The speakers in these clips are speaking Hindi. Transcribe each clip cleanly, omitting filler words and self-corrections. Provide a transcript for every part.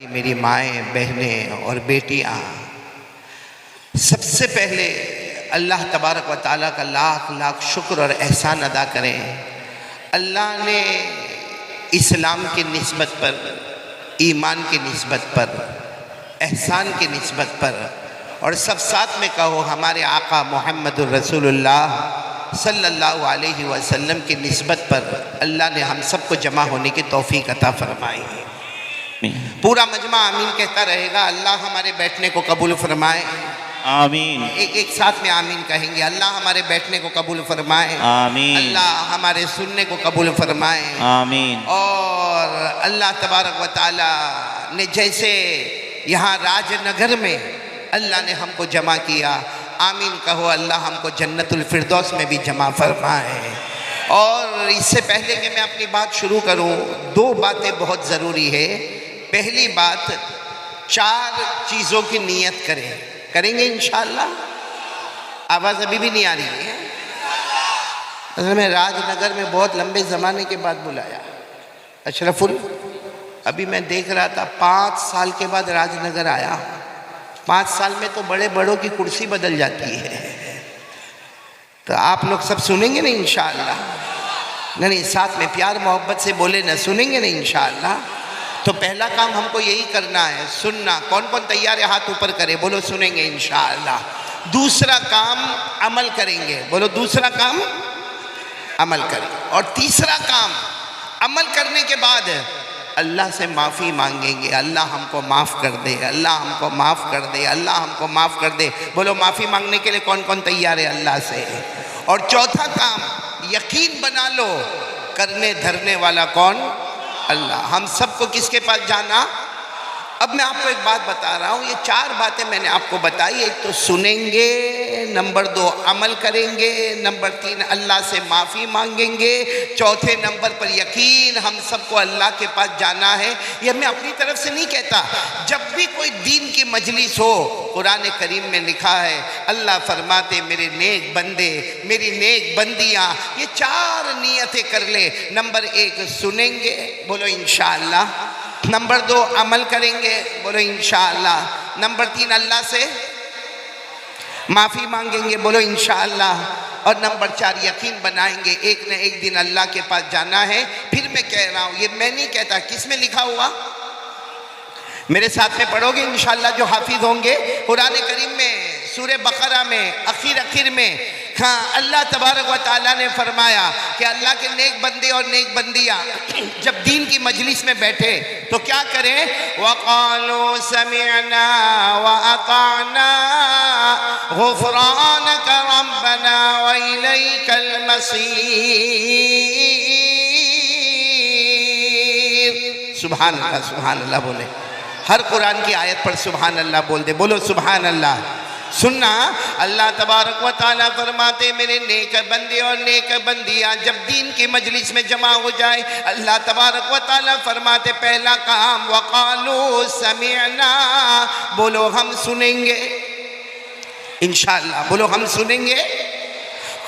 मेरी माएँ, बहनें और बेटियाँ, सबसे पहले अल्लाह तबारक व तआला का लाख लाख शुक्र और एहसान अदा करें। अल्लाह ने इस्लाम की निस्बत पर, ईमान की निस्बत पर, एहसान की निस्बत पर और सब साथ में कहो हमारे आका मोहम्मदुर रसूलुल्लाह सल्लल्लाहु अलैहि वसल्लम की निस्बत पर अल्लाह ने हम सबको जमा होने की तौफीक अता फरमाई। पूरा मजमा आमीन कहता रहेगा। अल्लाह हमारे बैठने को कबूल फरमाए। आमीन। एक साथ में आमीन कहेंगे। अल्लाह हमारे बैठने को कबूल फरमाए। आमीन। अल्लाह हमारे सुनने को कबूल फरमाए। आमीन। और अल्लाह तबारक व तआला ने जैसे यहाँ राजनगर में अल्लाह ने हमको जमा किया, आमीन कहो। अल्लाह हमको जन्नतुल फिरदौस में भी जमा फरमाए। और इससे पहले कि मैं अपनी बात शुरू करूं, दो बातें बहुत ज़रूरी है। पहली बात, 4 चीज़ों की नियत करेंगे इंशाअल्लाह। आवाज़ अभी भी नहीं आ रही है? असल में राजनगर में बहुत लंबे ज़माने के बाद बुलाया अशरफुल। अभी मैं देख रहा था 5 साल के बाद राजनगर आया। 5 साल में तो बड़े बड़ों की कुर्सी बदल जाती है। तो आप लोग सब सुनेंगे ना इंशाअल्लाह? नहीं, साथ में प्यार मोहब्बत से बोले ना, सुनेंगे ना इंशाअल्लाह? तो पहला काम हमको यही करना है, सुनना। कौन कौन तैयार है? हाथ ऊपर करे, बोलो सुनेंगे इंशाअल्लाह। दूसरा काम अमल करेंगे, बोलो दूसरा काम अमल करेंगे। और तीसरा काम अमल करने के बाद अल्लाह से माफ़ी मांगेंगे। अल्लाह हमको माफ़ कर दे, अल्लाह हमको माफ़ कर दे, अल्लाह हमको माफ़ कर दे। बोलो माफ़ी मांगने के लिए कौन कौन तैयार है अल्लाह से? और चौथा काम, यकीन बना लो, करने धरने वाला कौन? अल्लाह। हम सबको किसके पास जाना? अब मैं आपको एक बात बता रहा हूँ। ये 4 बातें मैंने आपको बताई। एक तो सुनेंगे, नंबर 2 अमल करेंगे, नंबर 3 अल्लाह से माफ़ी मांगेंगे, चौथे नंबर पर यकीन, हम सबको अल्लाह के पास जाना है। ये मैं अपनी तरफ से नहीं कहता। जब भी कोई दीन की मजलिस हो, कुरान करीम में लिखा है, अल्लाह फरमाते मेरे नेक बंदे, मेरी नेक बंदियाँ ये 4 नियतें कर ले। नंबर 1 सुनेंगे, बोलो इंशाअल्लाह। नंबर 2 अमल करेंगे, बोलो इंशाअल्लाह। नंबर 3 अल्लाह से माफ़ी मांगेंगे, बोलो इंशाअल्लाह। और नंबर 4 यकीन बनाएंगे एक न एक दिन अल्लाह के पास जाना है। फिर मैं कह रहा हूँ, ये मैं नहीं कहता, किस में लिखा हुआ? मेरे साथ में पढ़ोगे इंशाअल्लाह जो हाफिज होंगे। कुरान करीम में सूरह बकरा में आखिर में हाँ, अल्लाह तबारक व तआला ने फरमाया कि अल्लाह के नेक बंदे और नेक बंदियाँ जब दीन की मजलिस में बैठे तो क्या करें? वक़ालू समिअना व अताना गुफ़रानक रब्बना व इलैकल मसीर। सुभान अल्लाह, सुभान अल्लाह बोले। हर कुरान की आयत पर सुभान अल्लाह बोल दे, बोलो सुभान अल्लाह। सुनना, अल्लाह तबारक व तआला फरमाते मेरे नेक बंदे और नेक बंदियाँ जब दीन की मजलिस में जमा हो जाए, अल्लाह तबारक व तआला फरमाते पहला काम वक़ालू समिअना, बोलो हम सुनेंगे इंशाअल्लाह, बोलो हम सुनेंगे।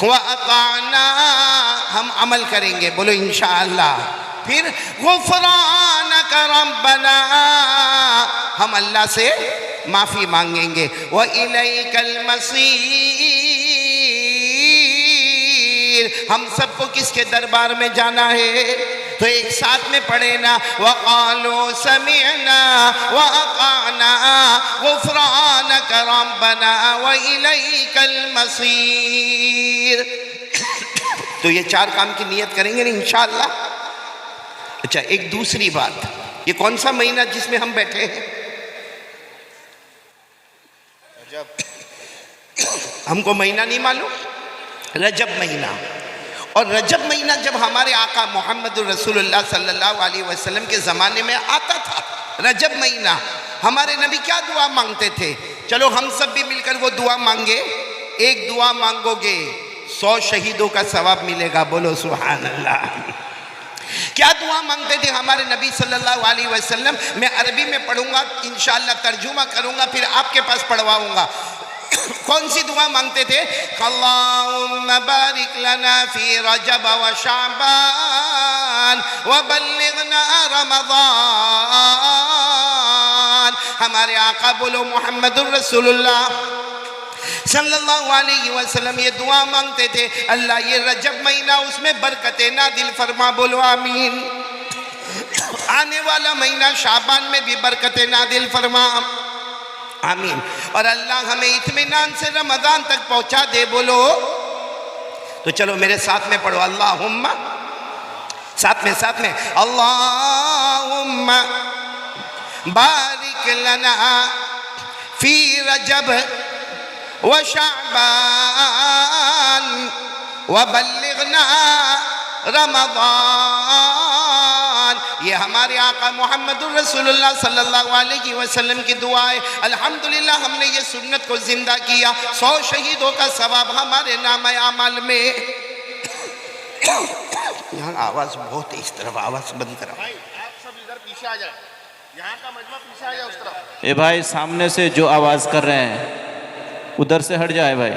व अताना, हम अमल करेंगे, बोलो इंशाअल्लाह। फिर गुफ़रानक रब्बना, हम अल्लाह से माफ़ी मांगेंगे। व इलैकल मसीर, हम सबको किसके दरबार में जाना है? तो एक साथ में पढ़े ना, वक़ालू समिअना व अताना गुफ़रानक रब्बना व इलैकल मसीर। तो ये 4 काम की नियत करेंगे ना इंशाअल्लाह। अच्छा, एक दूसरी बात, ये कौन सा महीना जिसमें हम बैठे हैं? हमको महीना नहीं मालूम? रजब महीना। और रजब महीना जब हमारे आका मोहम्मद रसूलुल्लाह सल्लल्लाहु अलैहि वसल्लम के ज़माने में आता था, रजब महीना, हमारे नबी क्या दुआ मांगते थे? चलो हम सब भी मिलकर वो दुआ मांगे। एक दुआ मांगोगे 100 शहीदों का सवाब मिलेगा, बोलो सुभान अल्लाह। क्या दुआ मांगते थे हमारे नबी सल्लल्लाहु अलैहि वसल्लम? मैं अरबी में पढ़ूंगा इंशाअल्लाह, तर्जुमा करूंगा, फिर आपके पास पढ़वाऊंगा। कौन सी दुआ मांगते थे? अल्लाहुम्मा बारिक लना फी रजब व शाबान व बल्लिगना रमज़ान हमारे आका बोलो मोहम्मदुर रसूलुल्लाह सल्लल्लाहु अलैहि वसल्लम ये दुआ मांगते थे, अल्लाह ये रजब महीना उसमें बरकतें नादिल फरमा, बोलो आमीन। आने वाला महीना शाबान में भी बरकतें नादिल फरमा, आमीन। और अल्लाह हमें इत्मीनान से रमजान तक पहुंचा दे, बोलो। तो चलो मेरे साथ में पढ़ो, अल्लाहुम्मा, साथ में अल्लाहुम्मा बारिक लना फी रजब व शाबान व बल्लिगना रमज़ान। ये हमारे आका मोहम्मदुर रसूलुल्लाह सल्लल्लाहु अलैहि वसल्लम की दुआ है। अल्हम्दुलिल्लाह हमने ये सुन्नत को जिंदा किया, 100 शहीदों का सवाब हमारे नाम अमाल में। यहाँ आवाज बहुत है, इस तरफ आवाज बंद करो भाई, आप सब इधर पीछे आ जाए, यहाँ का मजमा पीछे आ जाए उस तरफ। ए भाई, सामने से जो आवाज कर रहे हैं उधर से हट जाए भाई।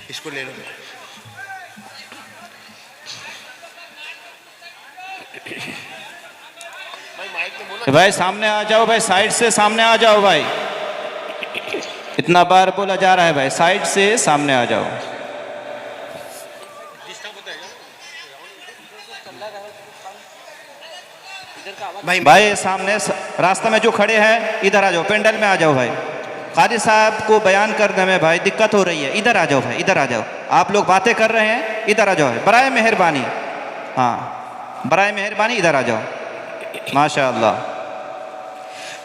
इसको ले लो। भाई माइक में बोलो। ए भाई सामने आ जाओ भाई, साइड से सामने आ जाओ भाई। इतना बार बोला जा रहा है भाई, साइड से सामने आ जाओ। भाई सामने रास्ते में जो खड़े हैं इधर आ जाओ, पेंडल में आ जाओ भाई। कारी साहब को बयान करने में भाई दिक्कत हो रही है, इधर आ जाओ भाई, इधर आ जाओ। आप लोग बातें कर रहे हैं, इधर आ जाओ बराए मेहरबानी। हाँ बराए मेहरबानी इधर आ जाओ, माशाअल्लाह।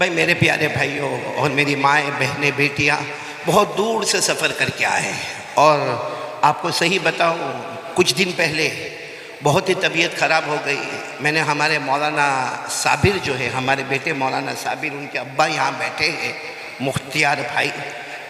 भाई मेरे प्यारे भाइयों और मेरी माएँ बहनें बेटियाँ बहुत दूर से सफ़र करके आए हैं। और आपको सही बताऊं, कुछ दिन पहले बहुत ही तबीयत ख़राब हो गई। मैंने हमारे मौलाना साबिर जो है, हमारे बेटे मौलाना साबिर, उनके अब्बा यहाँ बैठे हैं, मुख्तियार भाई,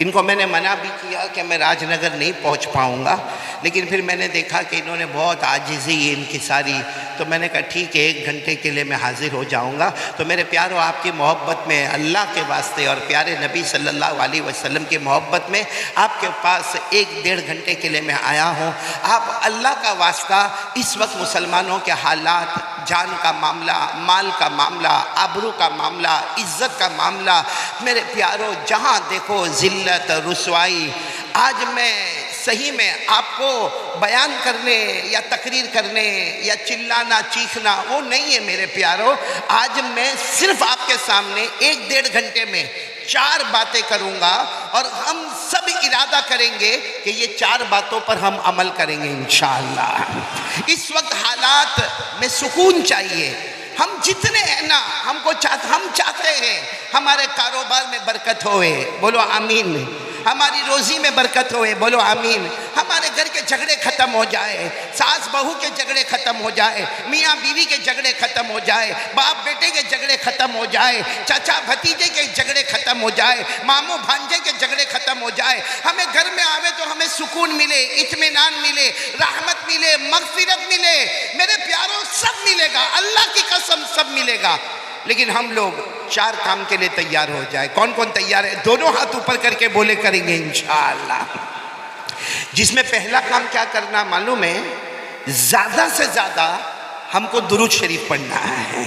इनको मैंने मना भी किया कि मैं राजनगर नहीं पहुँच पाऊँगा, लेकिन फिर मैंने देखा कि इन्होंने बहुत आजिज़ी है इनकी सारी, तो मैंने कहा ठीक है 1 घंटे के लिए मैं हाज़िर हो जाऊँगा। तो मेरे प्यारों, आपकी मोहब्बत में, अल्लाह के वास्ते और प्यारे नबी सल्लल्लाहु अलैहि वसल्लम की मोहब्बत में आपके पास 1-1.5 घंटे के लिए मैं आया हूँ। आप अल्लाह का वास्ता, इस वक्त मुसलमानों के हालात, जान का मामला, माल का मामला, आबरू का मामला, इज़्ज़त का मामला, मेरे प्यारों जहाँ देखो ज़िल्लत, रुसवाई। आज मैं सही में आपको बयान करने या तकरीर करने या चिल्लाना चीखना वो नहीं है मेरे प्यारों। आज मैं सिर्फ आपके सामने 1-1.5 घंटे में 4 बातें करूँगा और हम सब इरादा करेंगे कि ये 4 बातों पर हम अमल करेंगे इंशाअल्लाह। इस वक्त हालात में सुकून चाहिए। हम जितने हैं ना, हम चाहते हैं हमारे कारोबार में बरकत होए, बोलो आमीन। हमारी रोज़ी में बरकत होए, बोलो आमीन। हमारे घर के झगड़े ख़त्म हो जाए, सास बहू के झगड़े ख़त्म हो जाए, मियाँ बीवी के झगड़े ख़त्म हो जाए, बाप बेटे के झगड़े ख़त्म हो जाए, चाचा भतीजे के झगड़े ख़त्म हो जाए, मामू भांजे के झगड़े ख़त्म हो जाए। हमें घर में आवे तो हमें सुकून मिले, इत्मीनान मिले, रहमत मिले, मगफिरत मिले। मेरे प्यारों, सब मिलेगा, अल्लाह की कसम सब मिलेगा। लेकिन हम लोग 4 काम के लिए तैयार हो जाए। कौन कौन तैयार है? दोनों हाथ ऊपर करके बोले करेंगे इंशाअल्लाह। जिसमें पहला काम क्या करना मालूम है? ज़्यादा से ज़्यादा हमको दुरूद शरीफ पढ़ना है।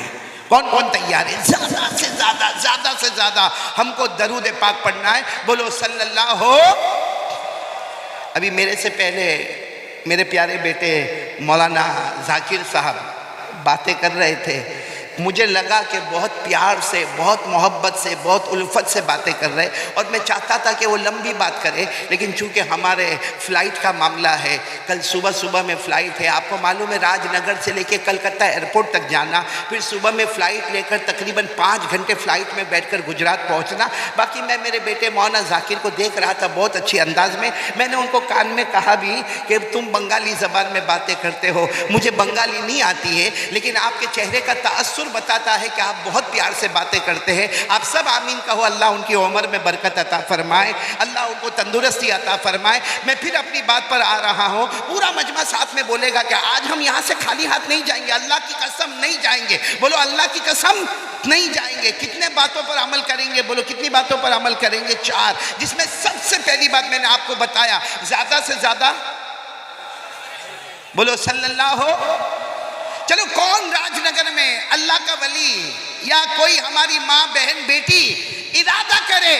कौन कौन तैयार है? ज़्यादा से ज़्यादा हमको दरूद पाक पढ़ना है। बोलो सल्लल्लाहु। अभी मेरे से पहले मेरे प्यारे बेटे मौलाना जाकिर साहब बातें कर रहे थे। मुझे लगा कि बहुत प्यार से, बहुत मोहब्बत से, बहुत उल्फत से बातें कर रहे, और मैं चाहता था कि वो लंबी बात करे, लेकिन चूंकि हमारे फ़्लाइट का मामला है, कल सुबह में फ़्लाइट है। आपको मालूम है राजनगर से लेके कलकत्ता एयरपोर्ट तक जाना, फिर सुबह में फ़्लाइट लेकर तकरीबन 5 घंटे फ़्लाइट में बैठकर गुजरात पहुंचना। बाकी मैं मेरे बेटे मौलाना जाकिर को देख रहा था बहुत अच्छी अंदाज में। मैंने उनको कान में कहा भी कि तुम बंगाली ज़बान में बातें करते हो, मुझे बंगाली नहीं आती है, लेकिन आपके चेहरे का तासुर बताता है कि आप बहुत प्यार से बातें करते हैं। आप सब आमीन कहो। अल्लाह उनकी उम्र में बरकत अता फरमाए, अल्लाह उनको तंदुरुस्ती अता फरमाए। मैं फिर अपनी बात पर आ रहा हूँ। पूरा मजमा साथ में बोलेगा कि आज हम यहाँ से खाली हाथ नहीं जाएंगे, अल्लाह की कसम नहीं जाएंगे। बोलो अल्लाह की कसम नहीं जाएंगे। कितने बातों पर अमल करेंगे? बोलो कितनी बातों पर अमल करेंगे? 4, जिसमें सबसे पहली बात मैंने आपको बताया, ज़्यादा से ज़्यादा बोलो सल्लल्लाहु। चलो, कौन राजनगर में अल्लाह का वली या कोई हमारी माँ बहन बेटी इरादा करे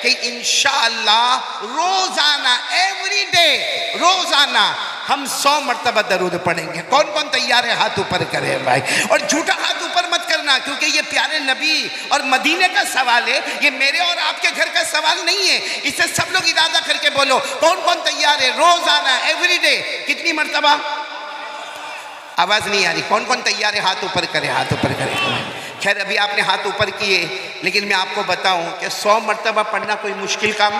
कि इंशाअल्लाह रोजाना एवरी डे रोजाना हम 100 मरतबा दरूद पढ़ेंगे, कौन कौन तैयार है? हाथ ऊपर करे भाई। और झूठा हाथ ऊपर मत करना, क्योंकि ये प्यारे नबी और मदीने का सवाल है, ये मेरे और आपके घर का सवाल नहीं है। इससे सब लोग इरादा करके बोलो कौन कौन तैयार है रोजाना एवरी डे कितनी मरतबा? आवाज नहीं आ रही। कौन कौन तैयार है? हाथ ऊपर करे, हाथ ऊपर करे। खैर अभी आपने हाथ ऊपर किए, लेकिन मैं आपको बताऊं कि 100 मरतबा पढ़ना कोई मुश्किल काम?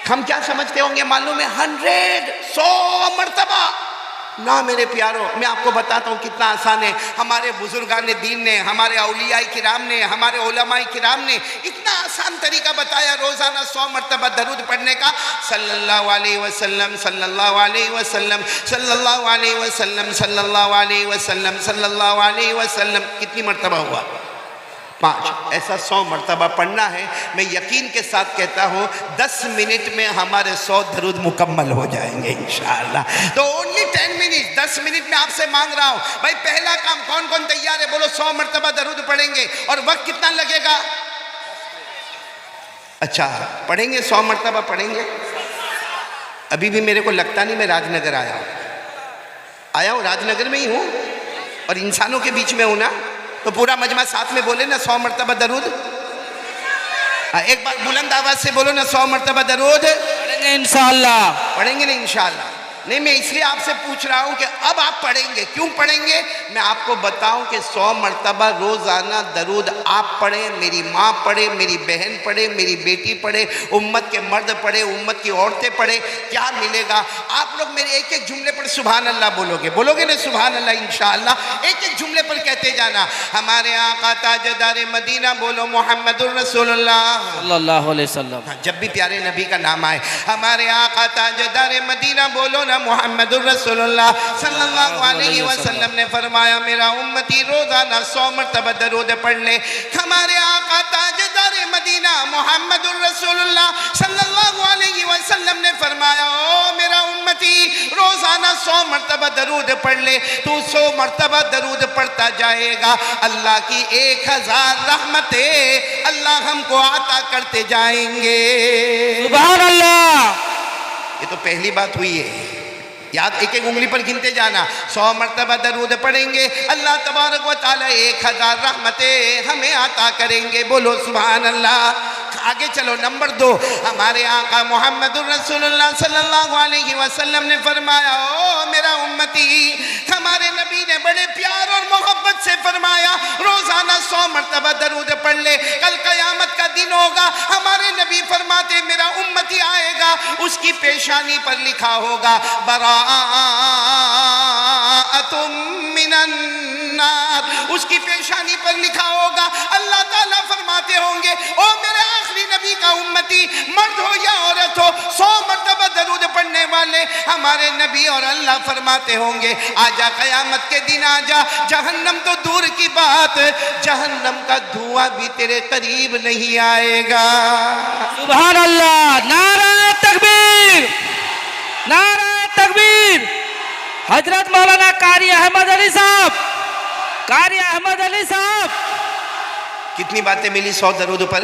हम क्या समझते होंगे मालूम है? 100 मरतबा ना मेरे प्यारो, मैं आपको बताता हूँ कितना आसान है। हमारे बुजुर्गान दीन ने, हमारे औलिया किराम ने, हमारे उलमा किराम ने इतना आसान तरीका बताया रोज़ाना 100 मरतबा दरूद पढ़ने का। सल्लल्लाहु अलैहि वसल्लम, सल्लल्लाहु अलैहि वसल्लम, सल्लल्लाहु अलैहि वसल्लम, सल्लल्लाहु अलैहि वसल्लम, सल्लल्लाहु अलैहि वसल्लम। कितनी मरतबा हुआ? 5। ऐसा 100 मरतबा पढ़ना है। मैं यकीन के साथ कहता हूँ 10 मिनट में हमारे 100 दरूद मुकम्मल हो जाएंगे इंशाअल्लाह। तो ओनली 10 मिनट, 10 मिनट में आपसे मांग रहा हूँ भाई, पहला काम कौन कौन तैयार है? बोलो 100 मरतबा दरूद पढ़ेंगे। और वक्त कितना लगेगा? अच्छा पढ़ेंगे 100 मरतबा पढ़ेंगे। अभी भी मेरे को लगता नहीं मैं राजनगर आया हूँ, राजनगर में ही हूँ और इंसानों के बीच में हूँ ना, तो पूरा मजमा साथ में बोले ना 100 मरतबा दरूद। एक बार बुलंद आवाज से बोलो ना 100 मरतबा दरूद पढ़ेंगे इंशाअल्लाह। पढ़ेंगे ना इंशाअल्लाह? नहीं, मैं इसलिए आपसे पूछ रहा हूं कि अब आप पढ़ेंगे। क्यों पढ़ेंगे? मैं आपको बताऊं कि 100 मरतबा रोजाना दरूद आप पढ़ें, मेरी माँ पढ़े, मेरी बहन पढ़े, मेरी बेटी पढ़े, उम्मत के मर्द पढ़े, उम्मत की औरतें पढ़े, क्या मिलेगा? आप लोग मेरे एक एक जुमले पर सुभान अल्लाह बोलोगे ना सुभान अल्लाह इंशाअल्लाह। एक एक जुमले पर कहते जाना। हमारे आका ताजदार मदीना बोलो मोहम्मदुर रसूलुल्लाह सल्लल्लाहु अलैहि वसल्लम। जब भी प्यारे नबी का नाम आए, हमारे आका ताजदार मदीना बोलो ना मोहम्मदुर रसूलुल्लाह सल्लल्लाहु अलैहि वसल्लम ने फरमाया मेरा उम्मती रोजाना 100 मरतबा दरूद पढ़ ले। हमारे आका ताजदार मदीना मोहम्मदुर रसूलुल्लाह सल्लल्लाहु अलैहि वसल्लम ने फरमाया ओ मेरा उम्मती रोजाना 100 मरतबा दरूद पढ़ ले। तू 100 मरतबा दरूद पढ़ता जाएगा, अल्लाह की 1000 रहमतें अल्लाह हमको आता करते जाएंगे। सुभान अल्लाह। ये तो पहली बात हुई है, याद एक एक उंगली पर गिनते जाना। 100 मरतबा दरूद पढ़ेंगे, अल्लाह तबारक व तआला 1000 रहमतें हमें आता करेंगे। बोलो सुभान अल्लाह। आगे चलो, नंबर 2, हमारे आका मोहम्मदुर रसूलुल्लाह सल्लल्लाहु अलैहि वसल्लम ने फरमाया ओ मेरा उम्मती, हमारे नबी ने बड़े प्यार और मोहब्बत से फरमाया रोजाना 100 मरतबा दरूद पढ़ ले। कल कयामत का दिन होगा, हमारे नबी फरमाते मेरा उम्मती आएगा, उसकी पेशानी पर लिखा होगा बराअतुम मिनन नार, उसकी पेशानी पर लिखा होगा। अल्लाह ताला फरमाते होंगे ओ मेरे आखिरी नबी का उम्मती, मर्द हो या औरत हो, 100 मरतबा दरूद पढ़ने वाले हमारे नबी और अल्लाह फरमाते होंगे आजा कयामत के दिन आजा, जहन्नम तो दूर की बात, जहन्नम का धुआं भी तेरे करीब नहीं आएगा। सुभान अल्लाह। नारा तकबीर, नारा तकबीर। हजरत मौलाना कारी अहमद अली साहब, कारी अहमद अली साहब। कितनी बातें मिली 100 दरूद पर?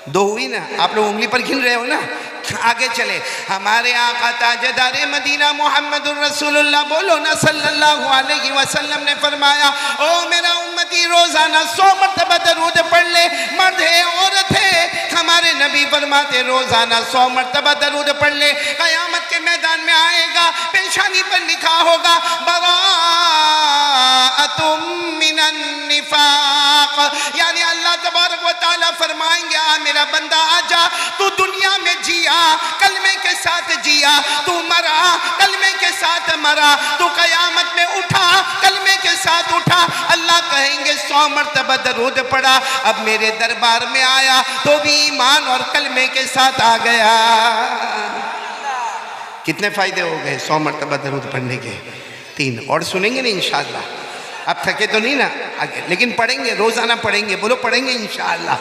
2 हुई ना? आप लोग उंगली पर गिन रहे हो ना? आगे चले, हमारे आका ताजदारे मदीना मोहम्मदुर रसूलुल्लाह बोलो ना सल्लल्लाहु अलैहि वसल्लम ने फरमाया ओ मेरा उम्मती रोजाना 100 मरतबा दरूद पढ़ ले, मर्द है औरत है। हमारे नबी फरमाते रोजाना 100 मरतबा दरूद पढ़ ले, कयामत के मैदान में आएगा, पेशानी पर लिखा होगा बराअतुम मिनन निफाक, यानी अल्लाह तबारक व तआला फरमाएंगे आ मेरा बंदा आजा, तू दुनिया में जिया कलमे के साथ जिया, तू मरा कलमे के साथ मरा, तू कयामत में उठा कलमे के साथ उठा। अल्लाह कहेंगे 100 मरतबा दरूद पढ़ा, अब मेरे दरबार में आया तो भी ईमान और कलमे के साथ आ गया। कितने फायदे हो गए 100 मरतबा दरूद पढ़ने के? 3 और सुनेंगे ना इंशाअल्लाह। अब थके तो नहीं ना आगे, लेकिन पढ़ेंगे, रोजाना पढ़ेंगे, बोलो पढ़ेंगे इंशाअल्लाह।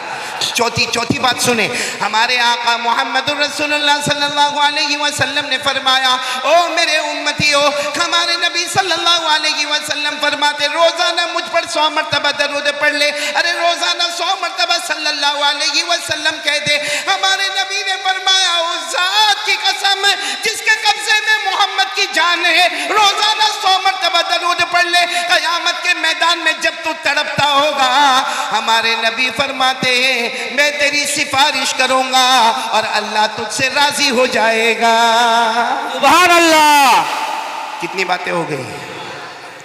चौथी बात सुने, हमारे आका मोहम्मद रसूलुल्लाह सल्लल्लाहु अलैहि वसल्लम ने फरमाया, ओ मेरे उम्मतियों, हमारे नबी सल्लल्लाहु अलैहि वसल्लम फरमाते रोजाना मुझ पर 100 मरतबा दरूद पढ़ ले। अरे रोजाना 100 मरतबा सल्लल्लाहु अलैहि वसल्लम कह दे। हमारे नबी ने फरमाया, उस जात की कसम जिसके कब्जे में मोहम्मद की जान है, रोजाना 100 मरतबा दरूद पढ़ ले। कयामत के मैदान में जब तू तड़पता होगा, हमारे नबी फरमाते हैं मैं तेरी सिफारिश करूंगा और अल्लाह तुझसे राजी हो जाएगा। सुभान अल्लाह। कितनी बातें हो गई?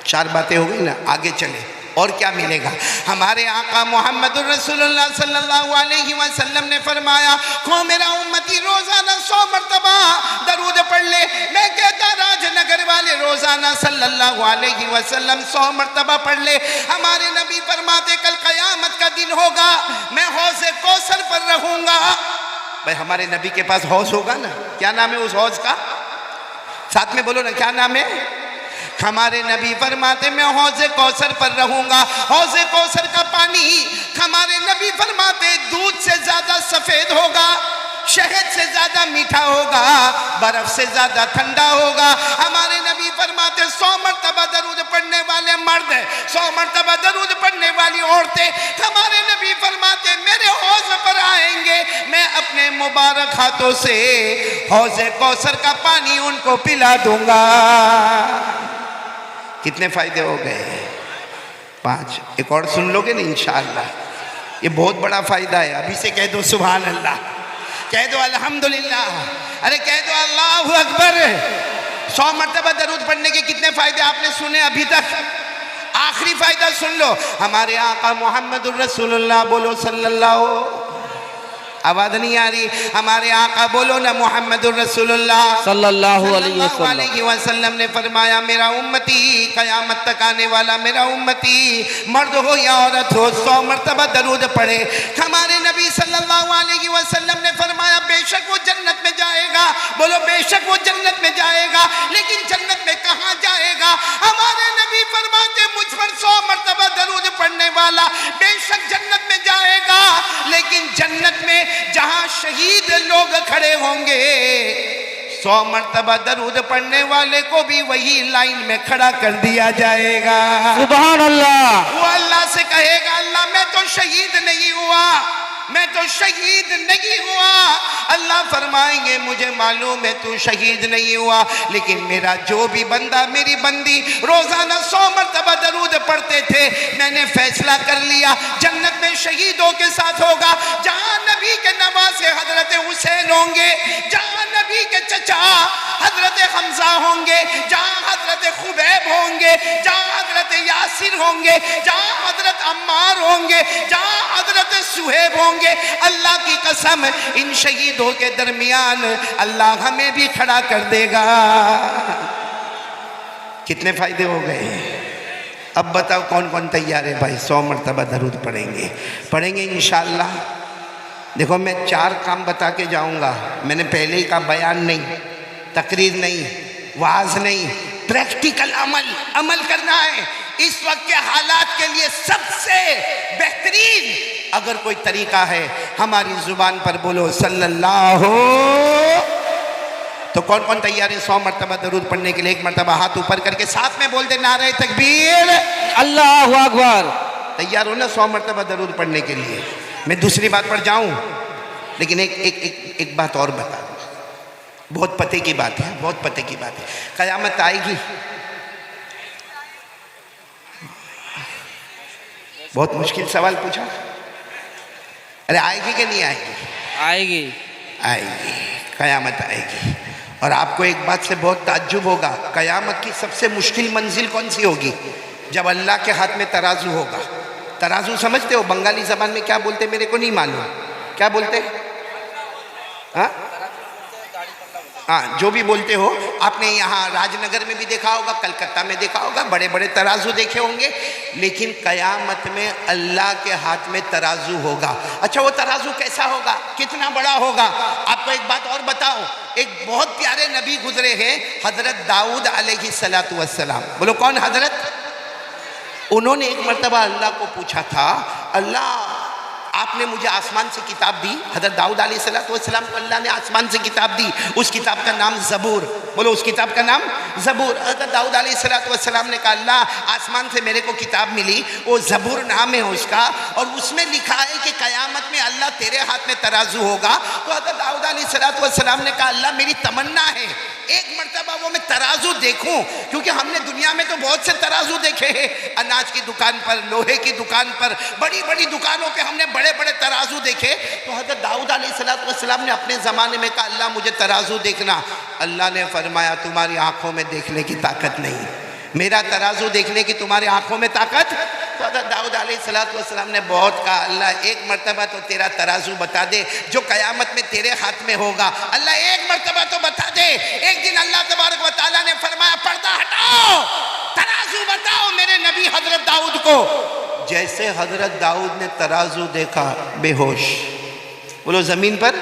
4 बातें हो गई ना, आगे चले और क्या मिलेगा। हमारे आका मोहम्मद रसूलुल्लाह सल्लल्लाहु अलैहि वसल्लम ने फरमाया, को मेरा उम्मती रोजाना 100 मरतबा दरूद पढ़ ले। मैं कहता राजनगर वाले रोजाना सल्लल्लाहु अलैहि वसल्लम 100 मरतबा पढ़ ले। हमारे नबी फरमाते कल कयामत का दिन होगा, मैं हौज़े कौसर पर रहूंगा। भाई हमारे नबी के पास हौज होगा ना, क्या नाम है उस हौज का? साथ में बोलो ना, क्या नाम है? हमारे नबी फरमाते मैं हौज़े कौसर पर रहूंगा। हौज़े कौसर का पानी हमारे नबी फरमाते दूध से ज्यादा सफेद होगा, शहद से ज्यादा मीठा होगा, बर्फ से ज्यादा ठंडा होगा। हमारे नबी फरमाते 100 मरतबा दरूद पढ़ने वाले मर्द, 100 मरतबा दरूद पढ़ने वाली औरतें, हमारे नबी फरमाते मेरे हौज़ पर आएंगे, मैं अपने मुबारक हाथों से हौज़े कौसर का पानी उनको पिला दूंगा। कितने फायदे हो गए? 5। एक और सुन लोगे ना इंशाअल्लाह, ये बहुत बड़ा फायदा है। अभी से कह दो सुभान अल्लाह, कह दो अल्हम्दुलिल्लाह, अरे कह दो अल्लाहु अकबर। 100 मरतबा दरूद पढ़ने के कितने फायदे आपने सुने अभी तक? आखिरी फायदा सुन लो, हमारे आका मोहम्मद रसूलुल्लाह, बोलो सल्लल्लाहु, आवाज नहीं आ रही, हमारे आका बोलो ना मोहम्मद रसूलुल्लाह सल्लल्लाहु अलैहि वसल्लम ने फरमाया मेरा उम्मती, कयामत तक आने वाला मेरा उम्मती, मर्द हो या औरत हो, 100 मरतबा दरूद पढ़े। हमारे नबी सल्लल्लाहु अलैहि वसल्लम ने फरमाया बेशक वो जन्नत में जाएगा, बोलो बेशक वो जन्नत में जाएगा, लेकिन जन्नत में कहाँ जाएगा? हमारे नबी फरमाते मुझ पर 100 मरतबा दरूद पढ़ने वाला बेशक जन्नत में जाएगा, लेकिन जन्नत में जहां शहीद लोग खड़े होंगे, 100 मरतबा दरूद पढ़ने वाले को भी वही लाइन में खड़ा कर दिया जाएगा। सुभान अल्लाह। वो अल्लाह से कहेगा अल्लाह मैं तो शहीद नहीं हुआ, मैं तो शहीद नहीं हुआ। अल्लाह फरमाएंगे मुझे मालूम है तू शहीद नहीं हुआ, लेकिन मेरा जो भी बंदा मेरी बंदी रोजाना 100 मरतबा दरूद पढ़ते थे, मैंने फैसला कर लिया जन्नत में शहीदों के साथ होगा। जहां नबी के नवासे हजरत हुसैन होंगे, जहां नबी के चचा हजरत हमजा होंगे, जहां हजरत खुबैब होंगे, जहां हजरत यासिर होंगे, जहां हजरत अम्मार होंगे, जहां हजरत सुहेब होंगे, अल्लाह की कसम इन शहीदों के दरमियान अल्लाह हमें भी खड़ा कर देगा। कितने फायदे हो गए? अब बताओ कौन कौन तैयार है भाई? 100 मरतबा दरूद पढ़ेंगे, पढ़ेंगे इंशाअल्लाह। देखो मैं 4 काम बता के जाऊंगा, मैंने पहले ही कहा बयान नहीं, तकरीर नहीं, वाज नहीं, प्रैक्टिकल अमल करना है। इस वक्त के हालात के लिए सबसे बेहतरीन अगर कोई तरीका है, हमारी जुबान पर बोलो सल्लल्लाहु। तो कौन कौन तैयार है 100 मरतबा दरूद पढ़ने के लिए? एक मरतबा हाथ ऊपर करके साथ में बोल दे नारे तकबीर, अल्लाहु अकबर। तैयार हो ना 100 मरतबा दरूद पढ़ने के लिए? मैं दूसरी बात पर जाऊं, लेकिन एक बात और बता दूं, बहुत पते की बात है, बहुत पते की बात है। कयामत आएगी, बहुत मुश्किल सवाल पूछा। अरे आएगी कि नहीं आएगी? आएगी, आएगी, कयामत आएगी। और आपको एक बात से बहुत ताज्जुब होगा, कयामत की सबसे मुश्किल मंजिल कौन सी होगी? जब अल्लाह के हाथ में तराजू होगा। तराजू समझते हो? बंगाली जबान में क्या बोलते मेरे को नहीं मालूम, क्या बोलते? हाँ हाँ, जो भी बोलते हो। आपने यहाँ राजनगर में भी देखा होगा, कलकत्ता में देखा होगा, बड़े बड़े तराजू देखे होंगे। लेकिन कयामत में अल्लाह के हाथ में तराजू होगा। अच्छा वो तराजू कैसा होगा, कितना बड़ा होगा? आपको एक बात और बताओ, एक बहुत प्यारे नबी गुजरे हैं, हजरत दाऊद अलैहिस्सलातु वस्सलाम। बोलो कौन हजरत? उन्होंने एक मर्तबा अल्लाह को पूछा था, अल्लाह आपने मुझे आसमान से किताब दी। हज़रत दाऊद अलैहिस्सलाम को अल्लाह ने आसमान से किताब दी, उस किताब का नाम ज़बूर। बोलो उस किताब का नाम ज़बूर। हज़रत दाऊद अलैहिस्सलाम ने कहा अल्लाह आसमान से मेरे को किताब मिली, वो ज़बूर नाम है उसका, और उसमें लिखा है कि क़यामत में अल्लाह तेरे हाथ में तराजू होगा। तो हज़रत दाऊद अलैहिस्सलाम ने कहा अल्लाह मेरी तमन्ना है एक मर्तबा वो मैं तराजू देखूं, क्योंकि हमने दुनिया में तो बहुत से तराजू देखे हैं, अनाज की दुकान पर, लोहे की दुकान पर, बड़ी बड़ी दुकानों पे हमने बड़े बड़े तराजू देखे। तो हज़रत दाऊद अलैहिस्सलाम ने अपने ज़माने में कहा अल्लाह मुझे तराजू देखना। अल्लाह ने फरमाया तुम्हारी आंखों में देखने की ताकत नहीं, मेरा तराजू देखने की तुम्हारी आंखों में ताकत। तो हज़रत दाऊद अलैहिस्सलाम ने बहुत कहा अल्लाह एक मर्तबा तो तेरा तराजू बता दे जो क़यामत में तेरे हाथ में होगा, अल्लाह एक मर्तबा तो बता दे। एक दिन अल्लाह तबारक व तआला ने फरमाया पर्दा हटाओ, तराजू बताओ मेरे नबी हज़रत दाऊद को। जैसे हज़रत दाऊद ने तराजू देखा बेहोश, बोलो ज़मीन पर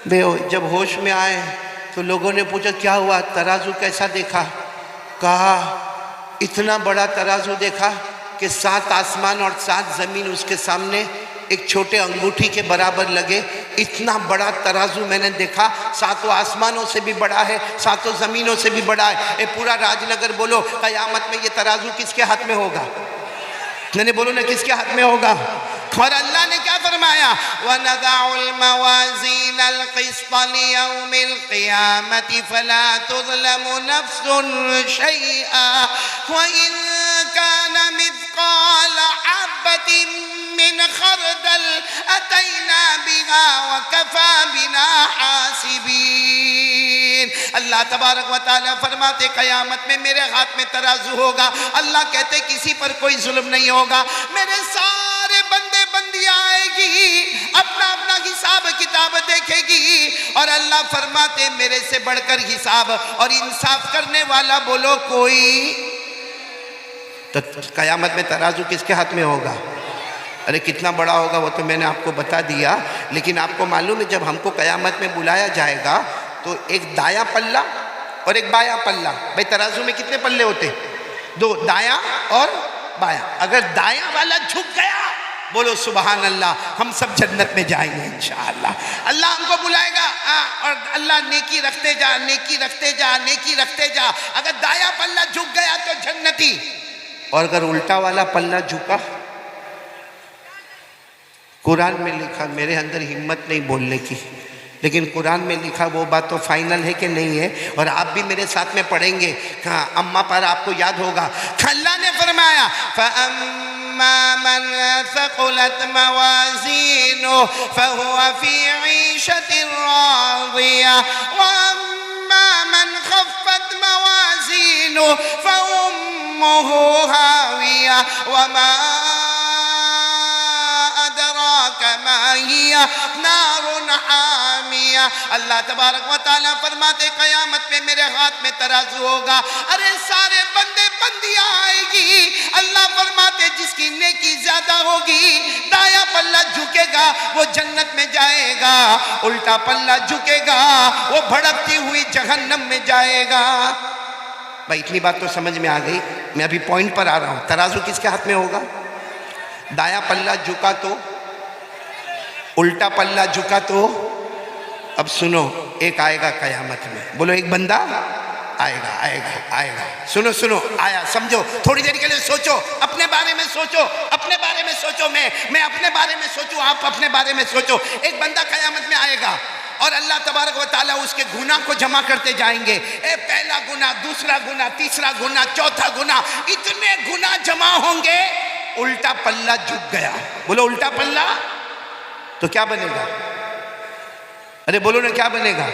बेहोश। जब होश में आए तो लोगों ने पूछा क्या हुआ, तराजू कैसा देखा? कहा इतना बड़ा तराजू देखा कि 7 आसमान और 7 ज़मीन उसके सामने एक छोटे अंगूठी के बराबर लगे। इतना बड़ा तराजू मैंने देखा, 7 आसमानों से भी बड़ा है, 7 ज़मीनों से भी बड़ा है। ये पूरा राजनगर बोलो क़यामत में ये तराजू किसके हाथ में होगा? मैंने बोलो ना किसके हाथ में होगा? और अल्लाह ने क्या फरमाया, वनज़अुल मवाज़ीनल क़िस्त लियौमिल क़ियामति फ़ला तुज़लमु नफ़्सुन शैअा व इन कान मिस्क़ाल हब्बतिन मिन खरदल अतैना बिहा व कफ़ा बिना हासिबीन। अल्लाह तबारक व तआला फरमाते क़यामत में मेरे हाथ में तराजू होगा। अल्लाह कहते किसी पर कोई जुल्म नहीं होगा, मेरे सारे बंदे बंदियां आएगी, अपना अपना हिसाब किताब देखेगी, और अल्लाह फरमाते मेरे से बढ़कर हिसाब और इंसाफ करने वाला बोलो कोई। तो क़यामत में तराजू किसके हाथ में होगा? अरे कितना बड़ा होगा वो तो मैंने आपको बता दिया, लेकिन आपको मालूम है जब हमको क़यामत में बुलाया जाएगा तो एक दाया पल्ला और एक बाया पल्ला। भाई तराजू में कितने पल्ले होते? 2, दाया और बाया। अगर दाया वाला झुक गया बोलो सुबहान अल्लाह, हम सब जन्नत में जाएंगे इंशाअल्लाह। अल्लाह हमको बुलाएगा और अल्लाह नेकी रखते जा, नेकी रखते जा, नेकी रखते जा। अगर दाया पल्ला झुक गया तो जन्नती, और अगर उल्टा वाला पल्ला झुका, कुरान में लिखा, मेरे अंदर हिम्मत नहीं बोलने की, लेकिन कुरान में लिखा वो बात तो फाइनल है कि नहीं है, और आप भी मेरे साथ में पढ़ेंगे। कहाँ अम्मा पर आपको याद होगा, अल्लाह ने फरमाया फअम्मा मन सक़ुलत मवाज़ीनुहु फ़हुव फ़ी ईशतिन राज़िया व अम्मा मन ख़फ़्फ़त मवाज़ीनुहु फ़उम्मुहु हाविया व मा नारुन हामिया। अल्लाह तबारक व तआला फरमाते क़यामत में मेरे हाथ में तराजू होगा। अरे सारे बंदे बंदियां आएगी। अल्लाह फरमाते जिसकी नेकी ज्यादा होगी दाया पल्ला झुकेगा वो जन्नत में जाएगा, उल्टा पल्ला झुकेगा वो भड़कती हुई जहन्नम में जाएगा। भाई इतनी बात तो समझ में आ गई, मैं अभी पॉइंट पर आ रहा हूँ। तराजू किसके हाथ में होगा? दाया पल्ला झुका तो, उल्टा पल्ला झुका तो। अब सुनो, एक आएगा कयामत में, बोलो एक बंदा आएगा, आएगा, आएगा। सुनो सुनो, आया, समझो, थोड़ी देर के लिए सोचो, अपने बारे में सोचो, अपने बारे में सोचो, मैं अपने बारे में सोचूं, आप अपने बारे में सोचो। एक बंदा कयामत में आएगा और अल्लाह तबारक व तआला उसके गुनाह को जमा करते जाएंगे। पहला गुनाह, दूसरा गुनाह, तीसरा गुनाह, चौथा गुनाह, इतने गुनाह जमा होंगे। उल्टा पल्ला झुक गया, बोलो उल्टा पल्ला, तो क्या बनेगा? अरे बोलो ना, क्या बनेगा?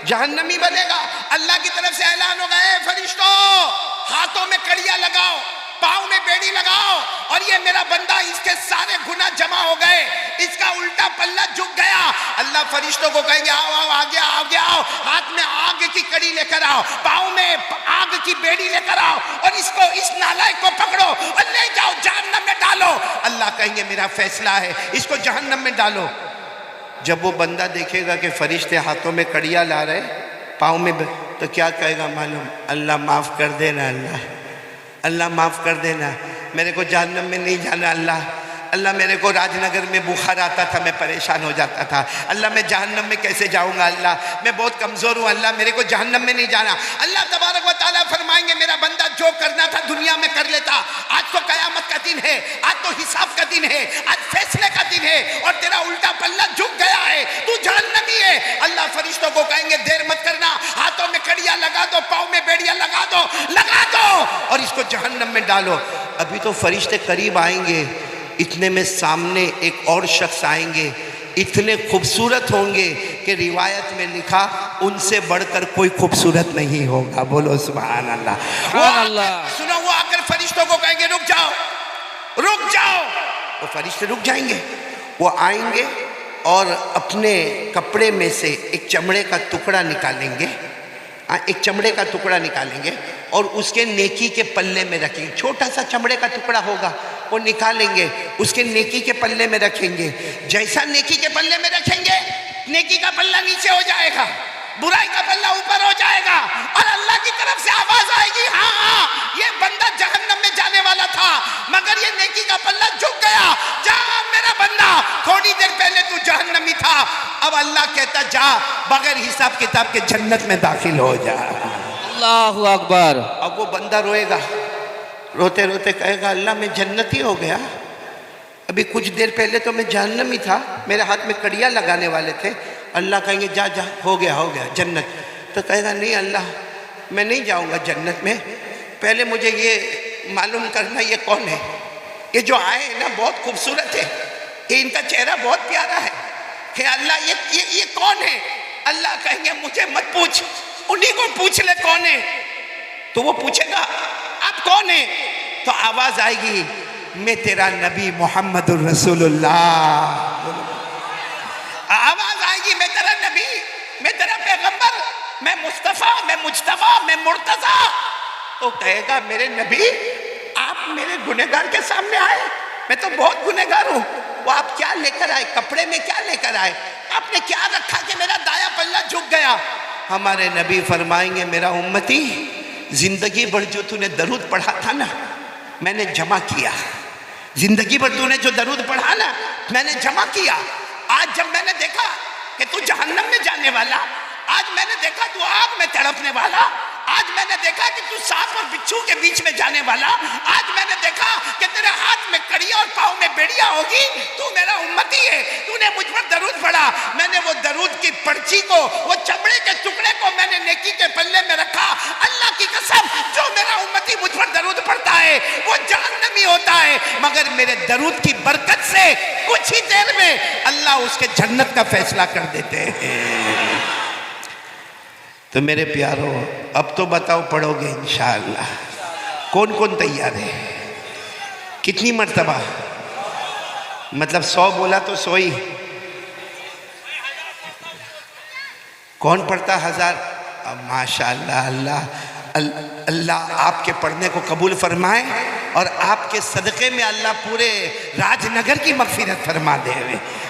जहन्नमी बनेगा। अल्लाह की तरफ से ऐलान होगा, ए फरिश्तों, हाथों में कड़ियां लगाओ, पाँव में बेड़ी लगाओ, और ये मेरा बंदा, इसके सारे गुनाह जमा हो गए, इसका उल्टा पल्ला झुक गया। अल्लाह फरिश्तों को कहेंगे, आओ आओ, आगे आओ, आगे आओ, हाथ में आग की कड़ी लेकर आओ, पाँव में आग की बेड़ी लेकर आओ, और इसको, इस नालायक को पकड़ो और ले जाओ जहन्नम में डालो। अल्लाह कहेंगे मेरा फैसला है, इसको जहन्नम में डालो। जब वो बंदा देखेगा कि फरिश्ते हाथों में कड़ियाँ ला रहे, पाँव में, तो क्या कहेगा मालूम? अल्लाह माफ़ कर देना, अल्लाह, अल्लाह माफ़ कर देना, मेरे को जहन्नम में नहीं जाना अल्लाह। अल्लाह मेरे को राजनगर में बुखार आता था, मैं परेशान हो जाता था। अल्लाह मैं जहन्नम में कैसे जाऊंगा अल्लाह, मैं बहुत कमज़ोर हूँ अल्लाह, मेरे को जहन्नम में नहीं जाना। अल्लाह तबारक व तआला फरमाएंगे मेरा बंदा जो करना था दुनिया में कर लेता, आज तो क़यामत का दिन है, आज तो हिसाब का दिन है, आज फैसले का दिन है और तेरा उल्टा पल्ला झुक गया है, तू जहन्नमी है। अल्लाह फरिश्तों को कहेंगे देर मत करना, हाथों में कड़ियाँ लगा दो, पाँव में बेड़ियाँ लगा दो और इसको जहन्नम में डालो। अभी तो फरिश्ते करीब आएंगे, इतने में सामने एक और शख्स आएंगे, इतने खूबसूरत होंगे कि रिवायत में लिखा उनसे बढ़कर कोई खूबसूरत नहीं होगा। बोलो सुभान अल्लाह। सुनो, वो आकर फरिश्तों को कहेंगे रुक जाओ, रुक जाओ। वो फरिश्ते रुक जाएंगे, वो आएंगे और अपने कपड़े में से एक चमड़े का टुकड़ा निकालेंगे, एक चमड़े का टुकड़ा निकालेंगे और उसके नेकी के पल्ले में रखेंगे। छोटा सा चमड़े का टुकड़ा होगा, वो निकालेंगे, उसके नेकी के पल्ले में रखेंगे। जैसा नेकी के पल्ले में रखेंगे, नेकी का पल्ला नीचे हो जाएगा, बुराई का पल्ला ऊपर हो जाएगा और अल्लाह की तरफ से आवाज आएगी, हाँ हाँ ये बंदा जहन्नम में जाने वाला था मगर ये नेकी का पल्ला झुक गया। जा मेरा बंदा, थोड़ी देर पहले तू जहन्नमी था, अब अल्लाह कहता जा बगैर हिसाब किताब के जन्नत में दाखिल हो जा। अल्लाहु अकबर। अब वो बंदा रोएगा, रोते रोते कहेगा अल्लाह मैं जन्नती हो गया, अभी कुछ देर पहले तो मैं जहन्नमी था, मेरे हाथ में कड़ियाँ लगाने वाले थे। अल्लाह कहेंगे जा जा हो गया जन्नत। तो कहेगा नहीं अल्लाह मैं नहीं जाऊंगा जन्नत में, पहले मुझे ये मालूम करना ये कौन है, ये जो आए हैं ना बहुत खूबसूरत है, ये इनका चेहरा बहुत प्यारा है, कि अल्लाह ये कौन है। अल्लाह कहेंगे मुझे मत पूछ, उन्हीं को पूछ ले कौन है। तो वो पूछेगा आप कौन है, तो आवाज आएगी मैं तेरा नबी मोहम्मदुर रसूलुल्लाह। आवाज आएगी मैं तेरा नबी, मैं तेरा पैगंबर, मैं मुस्तफा, मैं मुज्तबा, मैं मुर्तजा। तो कहेगा मेरे नबी आप मेरे गुनहगार के सामने आए, मैं तो बहुत गुनहगार हूँ। वो आप क्या लेकर आए, कपड़े में क्या लेकर आए, आपने क्या रखा कि मेरा दाया पल्ला झुक गया। हमारे नबी फरमाएंगे मेरा उम्मती जिंदगी भर जो तूने दरूद पढ़ा था ना मैंने जमा किया, जिंदगी भर तूने जो दरूद पढ़ा ना मैंने जमा किया। आज जब मैंने देखा कि तू जहन्नम में जाने वाला, आज मैंने देखा तू आग में तड़पने वाला, आज मैंने देखा कि तू सांप और बिच्छू के बीच में जाने वाला, आज मैंने देखा कि तेरे हाथ में कड़ियाँ और पाँव में बेड़ियाँ होगी, तू मेरा उम्मती है, तूने मुझ पर दरूद पढ़ा। मैंने वो दरूद की पर्ची को, वो चमड़े के टुकड़े को मैंने नेकी के पल्ले में रखा। अल्लाह की कसम जो मेरा उम्मती मुझ पर दरूद पढ़ता है वो जहन्नमी होता है, मगर मेरे दरूद की बरकत से कुछ ही देर में अल्लाह उसके जन्नत का फैसला कर देते हैं। तो मेरे प्यारो अब तो बताओ पढ़ोगे इंशाअल्लाह, कौन कौन तैयार है, कितनी मर्तबा, मतलब 100 बोला तो 100 ही, कौन पढ़ता 1000। अब माशाअल्लाह अल्लाह आपके पढ़ने को कबूल फरमाए और आपके सदक़े में अल्लाह पूरे राजनगर की मग़फ़िरत फरमा दे।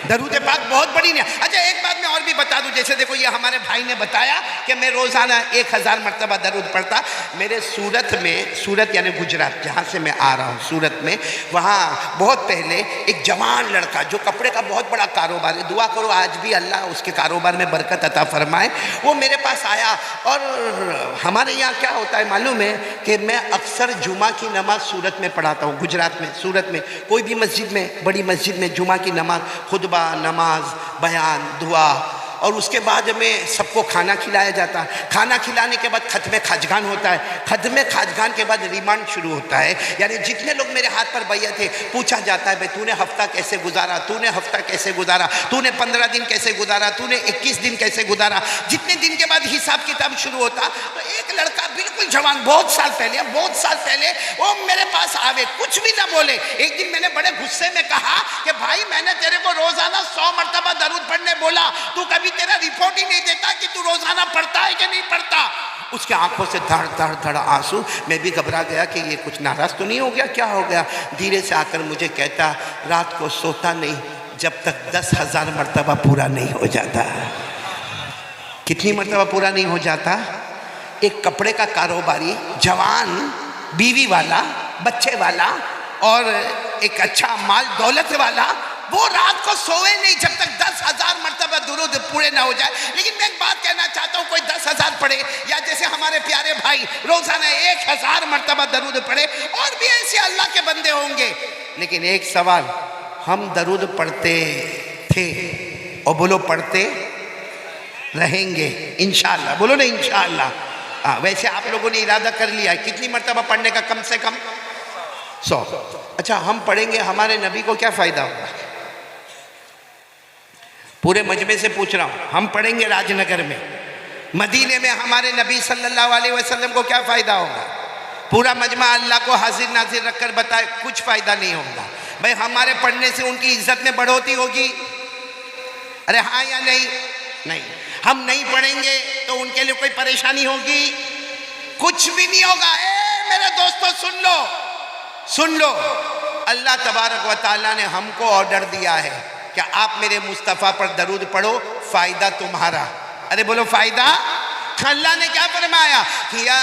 दरूद पाक बहुत बड़ी नहीं। अच्छा एक बात मैं और भी बता दूं, जैसे देखो ये हमारे भाई ने बताया कि मैं रोज़ाना 1000 मरतबा दरूद पढ़ता। मेरे सूरत में, सूरत यानी गुजरात जहाँ से मैं आ रहा हूँ, सूरत में, वहाँ बहुत पहले एक जवान लड़का जो कपड़े का बहुत बड़ा कारोबार है, दुआ करो आज भी अल्लाह उसके कारोबार में बरकत अता फरमाए, वो मेरे पास आया। और हमारे यहाँ क्या होता है मालूम है कि मैं अक्सर जुमा की नमाज सूरत में पढ़ाता हूँ, गुजरात में, सूरत में कोई भी मस्जिद में, बड़ी मस्जिद में जुमा की नमाज, खुतबा, नमाज, बयान, दुआ, और उसके बाद में सबको खाना खिलाया जाता है। खाना खिलाने के बाद खत्मे खाजगान होता है, खत्मे खाजगान के बाद रिमांड शुरू होता है, यानी जितने लोग मेरे हाथ पर बैठे थे पूछा जाता है भाई तूने हफ्ता कैसे गुजारा, तूने हफ्ता कैसे गुजारा, तूने 15 दिन कैसे गुजारा, तूने 21 दिन कैसे गुजारा। जितने दिन के बाद हिसाब किताब शुरू होता, तो एक लड़का बिल्कुल जवान, बहुत साल पहले वो मेरे पास आवे, कुछ भी ना बोले। एक दिन मैंने बड़े गुस्से में कहा कि भाई मैंने तेरे को रोजाना 100 मरतबा दरूद पढ़ने बोला, तू कभी तेरा रिपोर्ट ही नहीं देता कि तू रोजाना पढ़ता है कि नहीं पढ़ता। उसके आंखों से धड़ धड़ धड़ आंसू। मैं भी घबरा गया कि ये कुछ नाराज तो नहीं हो गया, क्या हो गया। धीरे से आकर मुझे कहता रात को सोता नहीं जब तक 10,000 मरतबा पूरा नहीं हो जाता। कितनी मरतबा पूरा नहीं हो जाता। एक कपड़े का कारोबारी, जवान, बीवी वाला, बच्चे वाला, और एक अच्छा माल दौलत वाला, वो रात को सोए नहीं जब तक 10,000 मरतबा दुरूद पूरे ना हो जाए। लेकिन मैं एक बात कहना चाहता हूँ, कोई 10,000 पढ़े या जैसे हमारे प्यारे भाई रोजाना 1,000 मरतबा दरूद पढ़े, और भी ऐसे अल्लाह के बंदे होंगे। लेकिन एक सवाल, हम दरूद पढ़ते थे और बोलो पढ़ते रहेंगे इंशाअल्लाह, बोलो ना इंशाअल्लाह। हाँ, वैसे आप लोगों ने इरादा कर लिया है कितनी मरतबा पढ़ने का? कम से कम 100। अच्छा, हम पढ़ेंगे, हमारे नबी को क्या फ़ायदा होगा? पूरे मजमे से पूछ रहा हूँ, हम पढ़ेंगे राजनगर में, मदीने में हमारे नबी सल्लल्लाहु अलैहि वसल्लम को क्या फ़ायदा होगा? पूरा मजमा अल्लाह को हाजिर नाजिर रखकर बताए, कुछ फ़ायदा नहीं होगा। भाई हमारे पढ़ने से उनकी इज्जत में बढ़ोतरी होगी? अरे हाँ या नहीं? नहीं। हम नहीं पढ़ेंगे तो उनके लिए कोई परेशानी होगी? कुछ भी नहीं होगा। मेरे दोस्तों सुन लो, अल्लाह तबारक व तआला ने हमको ऑर्डर दिया है कि आप मेरे मुस्तफ़ा पर दरूद पढ़ो, फ़ायदा तुम्हारा। अरे बोलो फ़ायदा। अल्लाह ने क्या फरमाया? या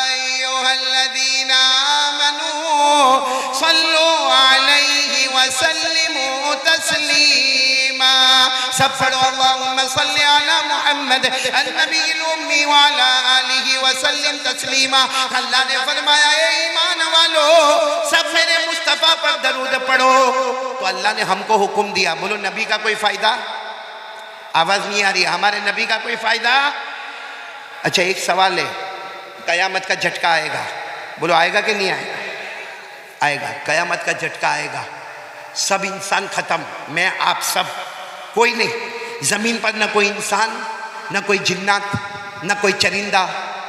अय्युहल्लज़ीना आमनू सल्लु अलैहि व सल्लिमू तस्लीमा। सब पढ़ो, अल्लाहुम्मा सल्लि अला मुहम्मद अन्नबील उम्मी व अला आलिहि व सल्लिम तस्लीमा। अल्लाह ने फरमाया, ए ईमान वालो, सब मेरे मुस्तफ़ा पर दरूद पढ़ो। तो अल्लाह ने हमको हुक्म दिया। बोलो नबी का कोई फ़ायदा? आवाज़ नहीं आ रही। हमारे नबी का कोई फ़ायदा? अच्छा, एक सवाल है, क़यामत का झटका आएगा, बोलो आएगा कि नहीं आएगा? आएगा। क़यामत का झटका आएगा, सब इंसान ख़त्म, मैं आप सब, कोई नहीं। ज़मीन पर न कोई इंसान, न कोई जिन्नात, न कोई चरिंदा,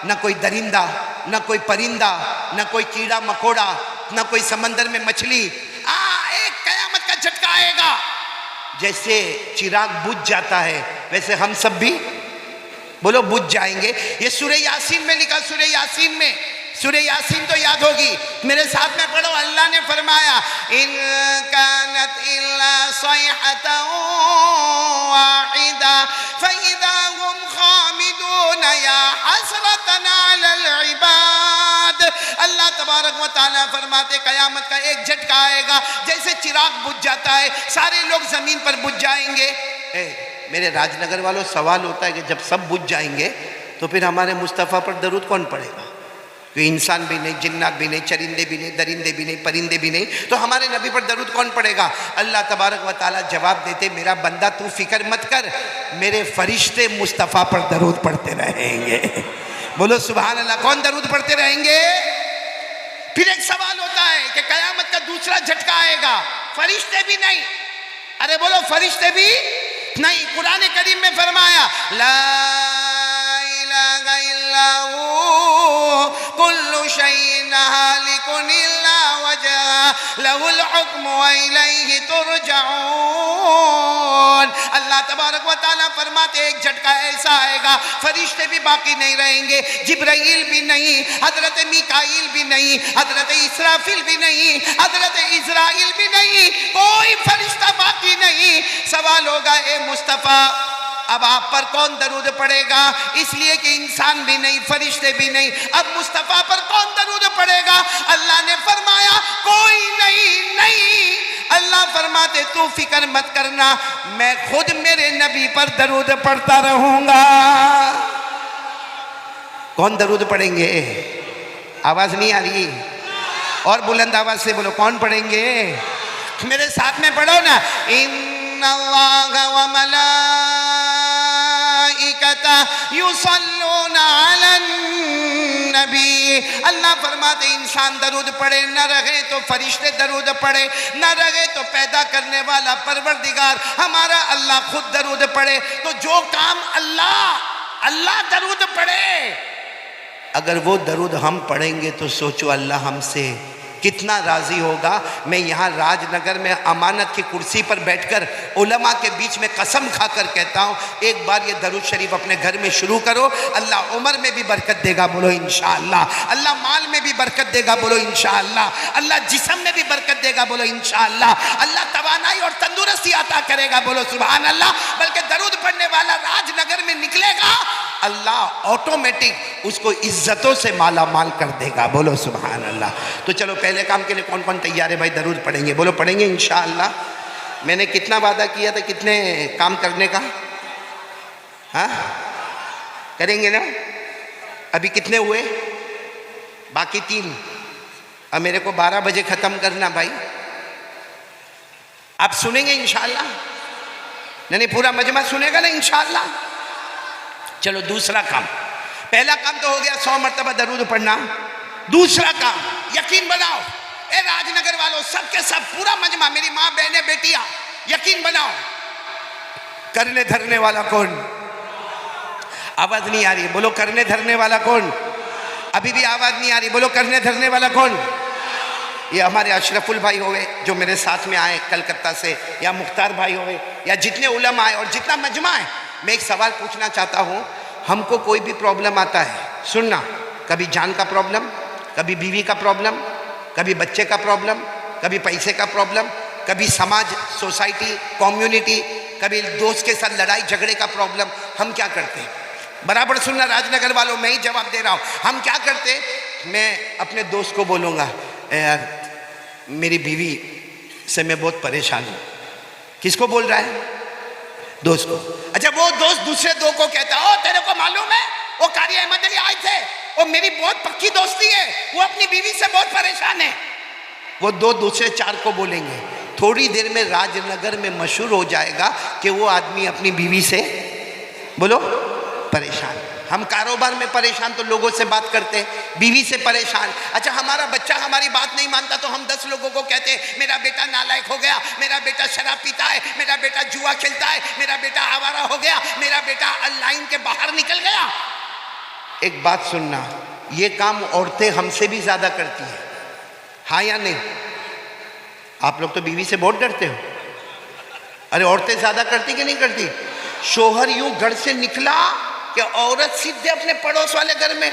न कोई दरिंदा, न कोई परिंदा, न कोई कीड़ा मकोड़ा, न कोई समंदर में मछली। एक क़यामत का झटका आएगा। जैसे चिराग बुझ जाता है वैसे हम सब भी, बोलो, बुझ जाएंगे। ये सूरह यासीन में लिखा, सूरह यासीन में, सूरह यासीन तो याद होगी, मेरे साथ में पढ़ो। अल्लाह ने फरमाया, इन कानत इल्ला सयहतन वाहिदा फइदा हुम खामिदून या हसरतन अलल इबाद। अल्लाह तबारक व तआला फरमाते, कयामत का एक झटका आएगा, जैसे चिराग बुझ जाता है, सारे लोग जमीन पर बुझ जाएंगे। मेरे राजनगर वालों, सवाल होता है कि जब सब बुझ जाएंगे तो फिर हमारे मुस्तफ़ा पर दरूद कौन पढ़ेगा? कोई इंसान भी नहीं, जिन्नात भी नहीं, चरिंदे भी नहीं, दरिंदे भी नहीं, परिंदे भी नहीं, तो हमारे नबी पर दरूद कौन पढ़ेगा? अल्लाह तबारक व तआला जवाब देते, मेरा बंदा तू फिक्र मत कर, मेरे फरिश्ते मुस्तफ़ा पर दरूद पढ़ते रहेंगे। बोलो सुभान अल्लाह। कौन दरूद पढ़ते रहेंगे? फिर एक सवाल होता है कि कयामत का दूसरा झटका आएगा, फरिश्ते भी नहीं। अरे बोलो फरिश्ते भी नहीं। कुरान करीम में फरमाया, ला इलाहा इल्ला हू कुल्लु शैइन हालिकुन इल्ला वजह लहुल हुक्मु व इलैहि तुरजऊन। अल्लाह तबारक व तआला फरमाते, एक झटका ऐसा आएगा, फरिश्ते भी बाकी नहीं रहेंगे, जिब्राइल भी नहीं, हजरत मीकाईल भी नहीं, हजरत इसराफिल भी नहीं, हजरत इजराइल भी नहीं, कोई फरिश्ता बाकी नहीं। सवाल होगा, ए मुस्तफ़ा, अब आप पर कौन दरूद पड़ेगा? इसलिए कि इंसान भी नहीं, फरिश्ते भी नहीं, अब मुस्तफ़ा पर कौन दरूद पड़ेगा? अल्लाह ने फरमाया, कोई नहीं। अल्लाह फरमाते, तू फिक्र मत करना, मैं खुद मेरे नबी पर दरूद पढ़ता रहूंगा। कौन दरूद पढ़ेंगे? आवाज नहीं आ रही, और बुलंद आवाज से बोलो, कौन पढ़ेंगे? मेरे साथ में पढ़ो ना, इन्नल्लाह व मलाइकता युसल्लूना अलन नबी। अल्लाह फरमाते, इंसान दरूद पढ़े, न रहे तो फरिश्ते दरूद पढ़े, न रहे तो पैदा करने वाला परवरदिगार हमारा अल्लाह खुद दरूद पढ़े। तो जो काम अल्लाह दरूद पढ़े, अगर वो दरूद हम पढ़ेंगे तो सोचो अल्लाह हमसे कितना राजी होगा। मैं यहाँ राजनगर में अमानत की कुर्सी पर बैठकर उलमा के बीच में कसम खाकर कहता हूँ, एक बार ये दरूद शरीफ अपने घर में शुरू करो, अल्लाह उम्र में भी बरकत देगा, बोलो इंशाअल्लाह। अल्लाह माल में भी बरकत देगा, बोलो इंशाअल्लाह। अल्लाह जिस्म में भी बरकत देगा, बोलो इंशाअल्लाह। अल्लाह तवानाई और तंदुरुस्ती अता करेगा, बोलो सुभान अल्लाह। बल्कि दरूद पढ़ने वाला राजनगर में निकलेगा, अल्लाह ऑटोमेटिक उसको इज्जतों से माला माल कर देगा। बोलो सुभान अल्लाह। तो चलो पहले काम के लिए कौन कौन तैयार है भाई? दरूद पढ़ेंगे, बोलो पढ़ेंगे इंशाअल्लाह। मैंने कितना वादा किया था कितने काम करने का? हाँ करेंगे ना? अभी कितने हुए? बाकी 3। अब मेरे को 12 बजे ख़त्म करना भाई। आप सुनेंगे इंशाअल्लाह? नहीं पूरा मजमा सुनेगा ना इंशाअल्लाह? चलो दूसरा काम, पहला काम तो हो गया 100 मरतबा दरूद पढ़ना। दूसरा काम, यकीन बनाओ ए राजनगर वालों, सबके सब पूरा मजमा, मेरी माँ बहनें बेटियां, यकीन बनाओ करने धरने वाला कौन? आवाज नहीं आ रही, बोलो करने धरने वाला कौन? अभी भी आवाज नहीं आ रही, बोलो करने धरने वाला कौन? ये हमारे अशरफुल भाई हो गए जो मेरे साथ में आए कलकत्ता से, या मुख्तार भाई हो गए, या जितने उलमा आए और जितना मजमा है। मैं एक सवाल पूछना चाहता हूँ, हमको कोई भी प्रॉब्लम आता है, सुनना, कभी जान का प्रॉब्लम, कभी बीवी का प्रॉब्लम, कभी बच्चे का प्रॉब्लम, कभी पैसे का प्रॉब्लम, कभी समाज सोसाइटी कम्युनिटी, कभी दोस्त के साथ लड़ाई झगड़े का प्रॉब्लम, हम क्या करते हैं? बराबर सुनना राजनगर वालों, मैं ही जवाब दे रहा हूँ। हम क्या करते? मैं अपने दोस्त को बोलूँगा, यार मेरी बीवी से मैं बहुत परेशान हूँ। किसको बोल रहा है? दोस्त को। अच्छा, वो दोस्त दूसरे दो को कहता है, ओ तेरे को मालूम है वो कारी अहमद अली आए थे, वो मेरी बहुत पक्की दोस्ती है, वो अपनी बीवी से बहुत परेशान है। वो दो दूसरे 4 को बोलेंगे, थोड़ी देर में राजनगर में मशहूर हो जाएगा कि वो आदमी अपनी बीवी से, बोलो, परेशान। हम कारोबार में परेशान तो लोगों से बात करते हैं, बीवी से परेशान। अच्छा, हमारा बच्चा हमारी बात नहीं मानता तो हम 10 लोगों को कहते हैं मेरा बेटा नालायक हो गया, मेरा बेटा शराब पीता है, मेरा बेटा जुआ खेलता है, मेरा बेटा आवारा हो गया, मेरा बेटा लाइन के बाहर निकल गया। एक बात सुनना, ये काम औरतें हमसे भी ज्यादा करती हैं, हाँ या नहीं? आप लोग तो बीवी से बहुत डरते हो। अरे औरतें ज्यादा करती कि नहीं करती? शोहर यूं घर से निकला कि औरत सीधे अपने पड़ोस वाले घर में,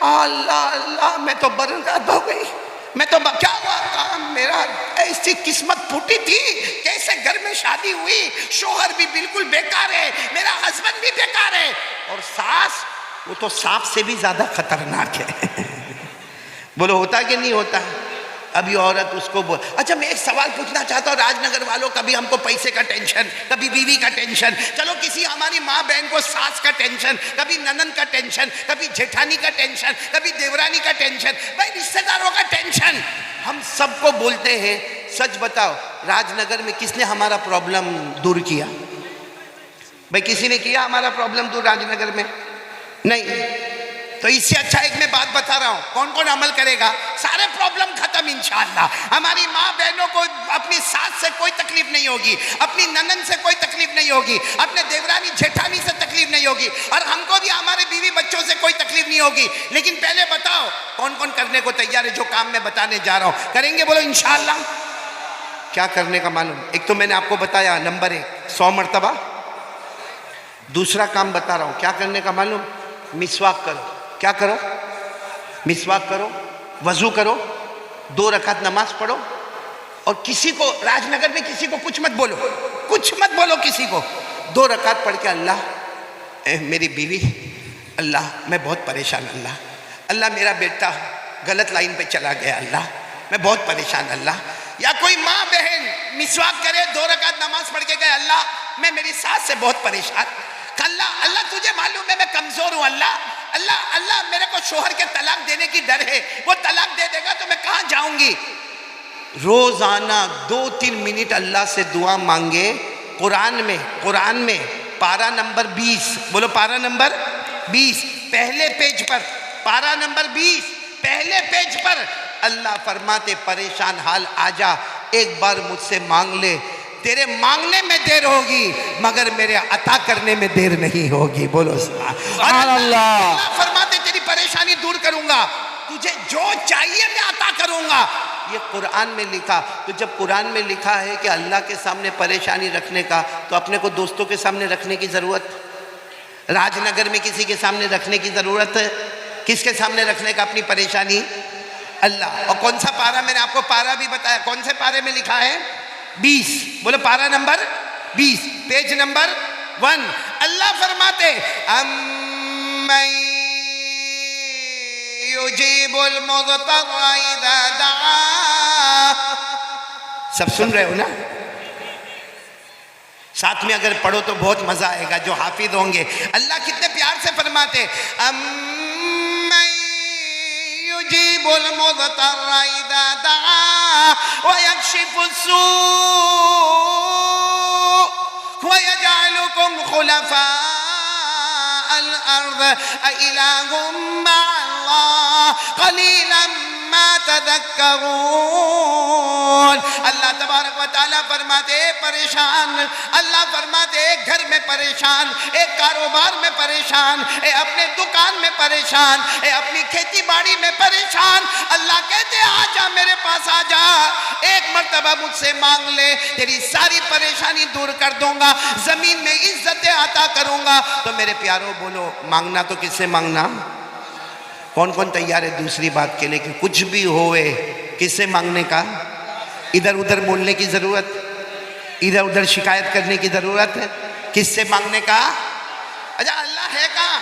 अल्लाह अल्लाह मैं तो बर्बाद हो गई, मैं तो क्या हुआ, मेरा ऐसी किस्मत फूटी थी, कैसे घर में शादी हुई, शोहर भी बिल्कुल बेकार है, मेरा हस्बैंड भी बेकार है, और सास, वो तो सांप से भी ज्यादा खतरनाक है। बोलो होता कि नहीं होता? अभी औरत उसको बोल। अच्छा, मैं एक सवाल पूछना चाहता हूँ राजनगर वालों, कभी हमको पैसे का टेंशन, कभी बीवी का टेंशन, चलो किसी हमारी माँ बहन को सास का टेंशन, कभी ननन का टेंशन, कभी जेठानी का टेंशन, कभी देवरानी का टेंशन, भाई रिश्तेदारों का टेंशन, हम सबको बोलते हैं। सच बताओ, राजनगर में किसने हमारा प्रॉब्लम दूर किया? भाई किसी ने किया हमारा प्रॉब्लम दूर राजनगर में? नहीं। तो इससे अच्छा एक मैं बात बता रहा हूँ, कौन कौन अमल करेगा, सारे प्रॉब्लम खत्म इंशाअल्लाह। हमारी माँ बहनों को अपनी सास से कोई तकलीफ नहीं होगी, अपनी ननन से कोई तकलीफ नहीं होगी, अपने देवरानी जेठानी से तकलीफ नहीं होगी, और हमको भी हमारे बीवी बच्चों से कोई तकलीफ नहीं होगी। लेकिन पहले बताओ कौन कौन करने को तैयार है? जो काम मैं बताने जा रहा हूँ करेंगे, बोलो इंशाअल्लाह। क्या करने का मालूम? एक तो मैंने आपको बताया, नंबर 1 100 मरतबा। दूसरा काम बता रहा हूँ, क्या करने का मालूम? मिसवाक करो। क्या करो? मिसवाक करो, वजू करो, 2 रकात नमाज पढ़ो, और किसी को राजनगर में किसी को कुछ मत बोलो, कुछ मत बोलो किसी को। 2 रकात पढ़ के, अल्लाह मेरी बीवी, अल्लाह मैं बहुत परेशान, अल्लाह अल्लाह मेरा बेटा गलत लाइन पे चला गया, अल्लाह मैं बहुत परेशान, अल्लाह। या कोई माँ बहन मिसवाक करे, 2 रकात नमाज पढ़ के गए, अल्लाह मैं मेरी सास से बहुत परेशान, अल्लाह अल्लाह तुझे मालूम है मैं कमजोर हूँ, अल्लाह अल्लाह अल्लाह मेरे को शोहर के तलाक देने की डर है, वो तलाक दे देगा तो मैं कहाँ जाऊंगी। रोजाना 2-3 मिनट अल्लाह से दुआ मांगे। कुरान में पारा नंबर 20, बोलो पारा नंबर 20, पहले पेज पर, पारा नंबर 20 पहले पेज पर अल्लाह फरमाते, परेशान हाल आजा, एक बार मुझसे मांग ले, तेरे मांगने में देर होगी मगर मेरे अता करने में देर नहीं होगी। बोलो सुभान अल्लाह। फरमाते तेरी परेशानी दूर करूंगा, तुझे जो चाहिए मैं अता करूंगा। ये कुरान में लिखा। तो जब कुरान में लिखा है कि अल्लाह के सामने परेशानी रखने का, तो अपने को दोस्तों के सामने रखने की जरूरत, राजनगर में किसी के सामने रखने की जरूरत है? किसके सामने रखने का अपनी परेशानी? अल्लाह। और कौन सा पारा? मैंने आपको पारा भी बताया, कौन से पारे में लिखा है? 20, बोलो पारा नंबर 20 पेज नंबर 1। अल्लाह फरमाते अम्मन युजीबुल मुज़्तर्रा इज़ा दआ। सब सुन रहे हो ना? साथ में अगर पढ़ो तो बहुत मजा आएगा जो हाफिज होंगे। अल्लाह कितने प्यार से फरमाते, अम्मन युजीबुल मुज़्तर्रा इज़ा दआ व यक्शिफुस्सू व यजअलुकुम खुलफाअल अर्द अइलाहुम मअल्लाह क़लीलन मा तज़क्करून। अल्लाह तबारक व तआला फरमाते परेशान, अल्लाह फरमाते एक घर में परेशान, एक कारोबार में परेशान, अपने दुकान में परेशान, अपनी खेती बाड़ी में परेशान। अल्लाह कहते आजा मेरे पास आजा, एक मर्तबा मुझसे मांग ले, तेरी सारी परेशानी दूर कर दूंगा, जमीन में इज्जतें अता करूंगा। तो मेरे प्यारों बोलो, मांगना तो किससे मांगना? कौन कौन तैयार है दूसरी बात के लिए कि कुछ भी होए किससे मांगने का? इधर उधर बोलने की जरूरत, इधर उधर शिकायत करने की जरूरत है? किससे मांगने का? अच्छा अल्लाह है कहाँ?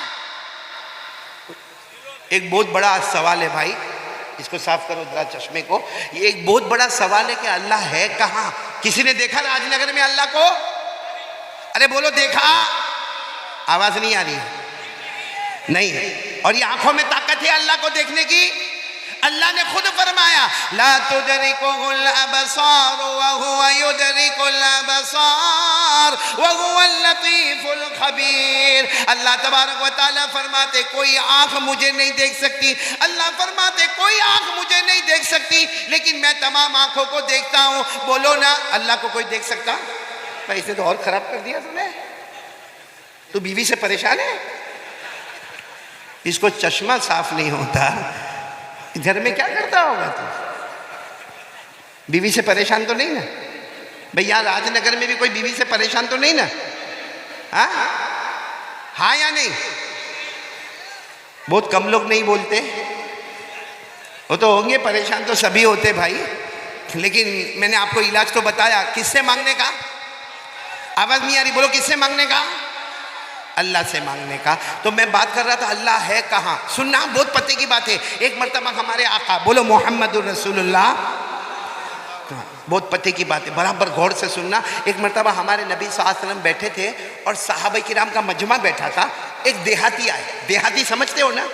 एक बहुत बड़ा सवाल है भाई, इसको साफ करो जरा चश्मे को। ये एक बहुत बड़ा सवाल है कि अल्लाह है कहाँ? किसी ने देखा राजनगर में अल्लाह को? अरे बोलो देखा? आवाज नहीं आ रही है? नहीं। और ये आंखों में ताकत है अल्लाह को देखने की। अल्लाह ने खुद फरमाया ला तुदरिकुहुल अबसार व हुवा युदरिकुल अबसार व हुवल लतीफुल खबीर। अल्लाह तबारक व तआला फरमाते कोई आंख मुझे नहीं देख सकती, अल्लाह फरमाते कोई आंख मुझे नहीं देख सकती, लेकिन मैं तमाम आंखों को देखता हूं। बोलो ना अल्लाह को कोई देख सकता? भाई इसने तो और खराब कर दिया तूने। तू बीवी से परेशान है, इसको चश्मा साफ नहीं होता, घर में क्या करता होगा तू? बीवी से परेशान तो नहीं ना? भैया राजनगर में भी कोई बीवी से परेशान तो नहीं ना? हाँ या नहीं? बहुत कम लोग नहीं बोलते, वो तो होंगे परेशान, तो सभी होते भाई। लेकिन मैंने आपको इलाज तो बताया। किससे मांगने का? आवाज नहीं आ रही, बोलो किससे मांगने का? अल्लाह से मांगने का। तो मैं बात कर रहा था अल्लाह है कहाँ। सुनना बहुत पते की बात है। एक मर्तबा हमारे आका, बोलो मोहम्मदुर रसूलुल्लाह, बहुत पते की बात है, बराबर गौर से सुनना। एक मर्तबा हमारे नबी सल्लल्लाहु अलैहि वसल्लम बैठे थे और सहाबा किराम का मजमा बैठा था। एक देहाती आए, देहाती समझते हो ना,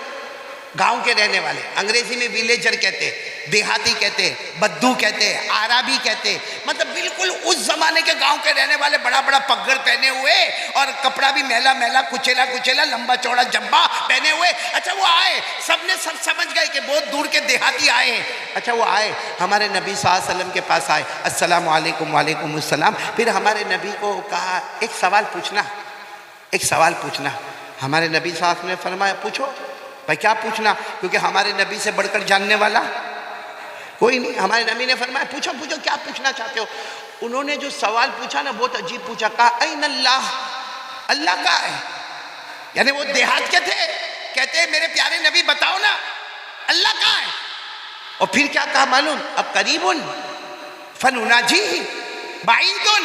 गांव के रहने वाले, अंग्रेजी में विलेजर कहते, देहाती कहते, बद्दू कहते, आराबी कहते, मतलब बिल्कुल उस जमाने के गांव के रहने वाले, बड़ा बड़ा पगड़ पहने हुए और कपड़ा भी मैला मैला, कुचेला कुचेला, लंबा चौड़ा जब्बा पहने हुए। अच्छा वो आए, सबने सब समझ गए कि बहुत दूर के देहाती आए हैं। अच्छा वो आए, हमारे नबी सल्लल्लाहु अलैहि वसल्लम के पास आए, अस्सलाम वालेकुम, वालेकुम अस्सलाम। फिर हमारे नबी को कहा एक सवाल पूछना, एक सवाल पूछना। हमारे नबी सल्लल्लाहु अलैहि वसल्लम ने फरमाया पूछो। भाई क्या पूछना? क्योंकि हमारे नबी से बढ़कर जानने वाला कोई नहीं। हमारे नबी ने फरमाया पूछो पूछो, क्या पूछना चाहते हो? उन्होंने जो सवाल पूछा ना बहुत अजीब पूछा। कहा ऐन अल्लाह, अल्लाह कहाँ है? यानी वो देहात के थे, कहते मेरे प्यारे नबी बताओ ना अल्लाह कहाँ है? और फिर क्या कहा मालूम? अब करीबुन फनुनाजी बाईदुन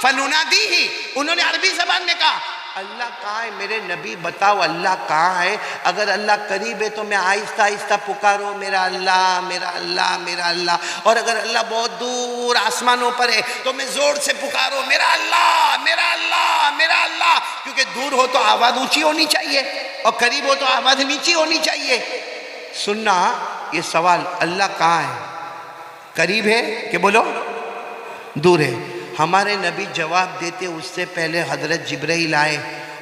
फनुनादी ही। उन्होंने अरबी जबान में कहा अल्लाह कहाँ है मेरे नबी बताओ, अल्लाह कहाँ है? अगर अल्लाह करीब है तो मैं आहिस्ता आहिस्ता पुकारो मेरा अल्लाह, मेरा अल्लाह, मेरा अल्लाह। और अगर अल्लाह बहुत दूर आसमानों पर है तो मैं जोर से पुकारो मेरा अल्लाह, मेरा अल्लाह, मेरा अल्लाह। क्योंकि दूर हो तो आवाज़ ऊंची होनी चाहिए और करीब हो तो आवाज़ नीची होनी चाहिए। सुनना ये सवाल, अल्लाह कहाँ है? करीब है कि बोलो दूर है? हमारे नबी जवाब देते उससे पहले हज़रत जिब्राइल आए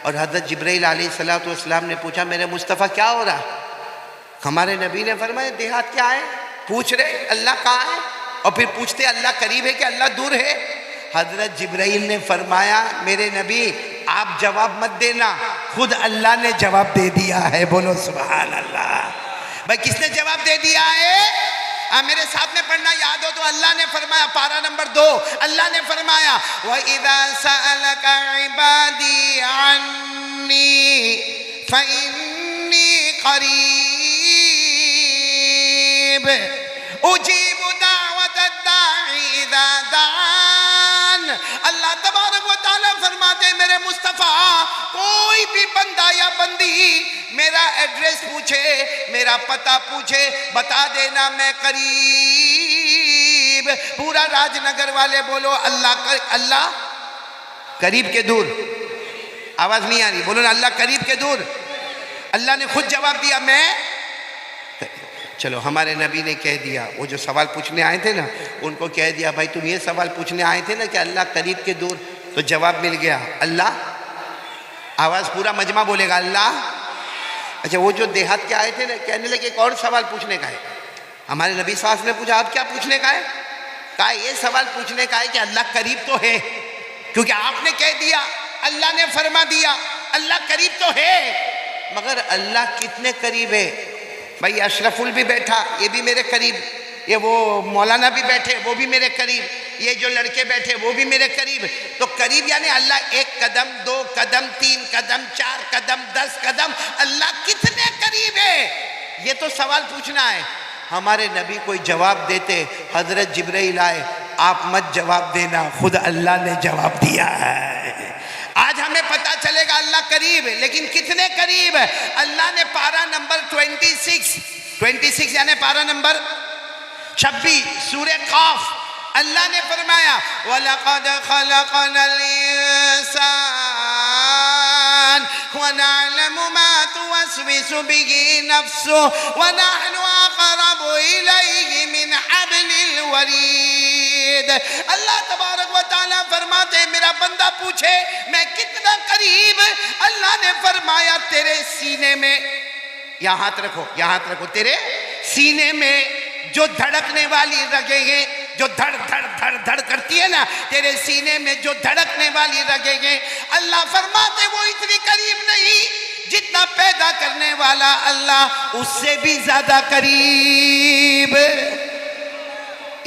और हज़रत जिब्राइल अलैहिस्सलातु वस्सलाम ने पूछा मेरे मुस्तफ़ा क्या हो रहा? हमारे नबी ने फरमाया देहात क्या है? पूछ रहे अल्लाह कहाँ है और फिर पूछते अल्लाह करीब है कि अल्लाह दूर है? हज़रत जिब्राइल ने फरमाया मेरे नबी आप जवाब मत देना, खुद अल्लाह ने जवाब दे दिया है। बोलो सुभान अल्लाह। भाई किसने जवाब दे दिया है? मेरे साथ में पढ़ना याद हो तो अल्लाह ने फरमाया, पारा नंबर 2, अल्लाह ने फरमाया व इज़ा सअलका इबादी अन्नी फइन्नी क़रीब उजीबु दावतद दाई इज़ा दान। अल्लाह तबारक व तआला फरमाते मेरे मुस्तफ़ा कोई भी बंदा या बंदी मेरा एड्रेस पूछे, मेरा पता पूछे, बता देना मैं करीब। पूरा राजनगर वाले बोलो अल्लाह अल्लाह करीब के दूर। आवाज नहीं आ रही, बोलो ना अल्लाह करीब के दूर। अल्लाह ने खुद जवाब दिया मैं। चलो हमारे नबी ने कह दिया, वो जो सवाल पूछने आए थे ना उनको कह दिया भाई तुम ये सवाल पूछने आए थे ना कि अल्लाह करीब के दूर, तो जवाब मिल गया अल्लाह। आवाज पूरा मजमा बोलेगा अल्लाह। अच्छा वो जो देहात के आए थे ना कहने लगे एक और सवाल पूछने का है। हमारे नबी साहब ने पूछा आप क्या पूछने का है? कहा ये सवाल पूछने का है कि अल्लाह करीब तो है, क्योंकि आपने कह दिया, अल्लाह ने फरमा दिया अल्लाह करीब तो है, मगर अल्लाह कितने करीब है? भाई अशरफुल भी बैठा, ये भी मेरे करीब, ये वो मौलाना भी बैठे वो भी मेरे करीब, ये जो लड़के बैठे वो भी मेरे करीब। तो करीब यानी अल्लाह 1 कदम 2 कदम 3 कदम 4 कदम 10 कदम, अल्लाह कितने करीब है? ये तो सवाल पूछना है। हमारे नबी कोई जवाब देते, हजरत जिब्राइल आए, आप मत जवाब देना, खुद अल्लाह ने जवाब दिया है। आज हमें पता चलेगा अल्लाह करीब है, लेकिन कितने करीब है? अल्लाह ने पारा नंबर 26 यानी पारा नंबर 26 सूरह काफ, अल्लाह ने फरमाया वलक़द खलक़नल इंसान व नअलमु मा तुवस्विसु बिही नफ्सुहु व नहनु अक़रबु इलैहि मिन हब्लिल वरीद। अल्लाह तबारक व तआला फरमाते मेरा बंदा पूछे मैं कितना करीब, अल्लाह ने फरमाया तेरे सीने में, यहाँ हाथ रखो, यहाँ हाथ रखो, तेरे सीने में जो धड़कने वाली रगें हैं, जो धड़ धड़ धड़ धड़ करती है ना, तेरे सीने में जो धड़कने वाली रगें हैं, अल्लाह फरमाते वो इतनी करीब नहीं जितना पैदा करने वाला अल्लाह उससे भी ज्यादा करीब।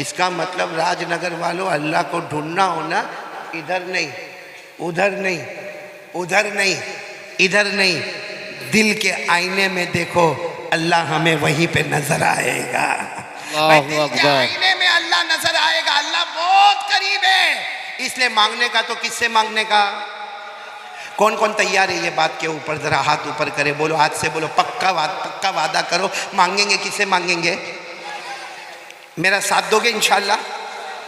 इसका मतलब राजनगर वालों अल्लाह को ढूंढना होना, इधर नहीं उधर नहीं उधर नहीं इधर नहीं, दिल के आईने में देखो अल्लाह हमें वहीं पे नजर आएगा। दिल के आईने में अल्लाह नजर आएगा, अल्लाह बहुत करीब है। इसलिए मांगने का तो किससे मांगने का? कौन कौन तैयार है ये बात के ऊपर? जरा हाथ ऊपर करे, बोलो हाथ से बोलो पक्का वादा करो मांगेंगे। किससे मांगेंगे? मेरा साथ दोगे इंशाल्लाह?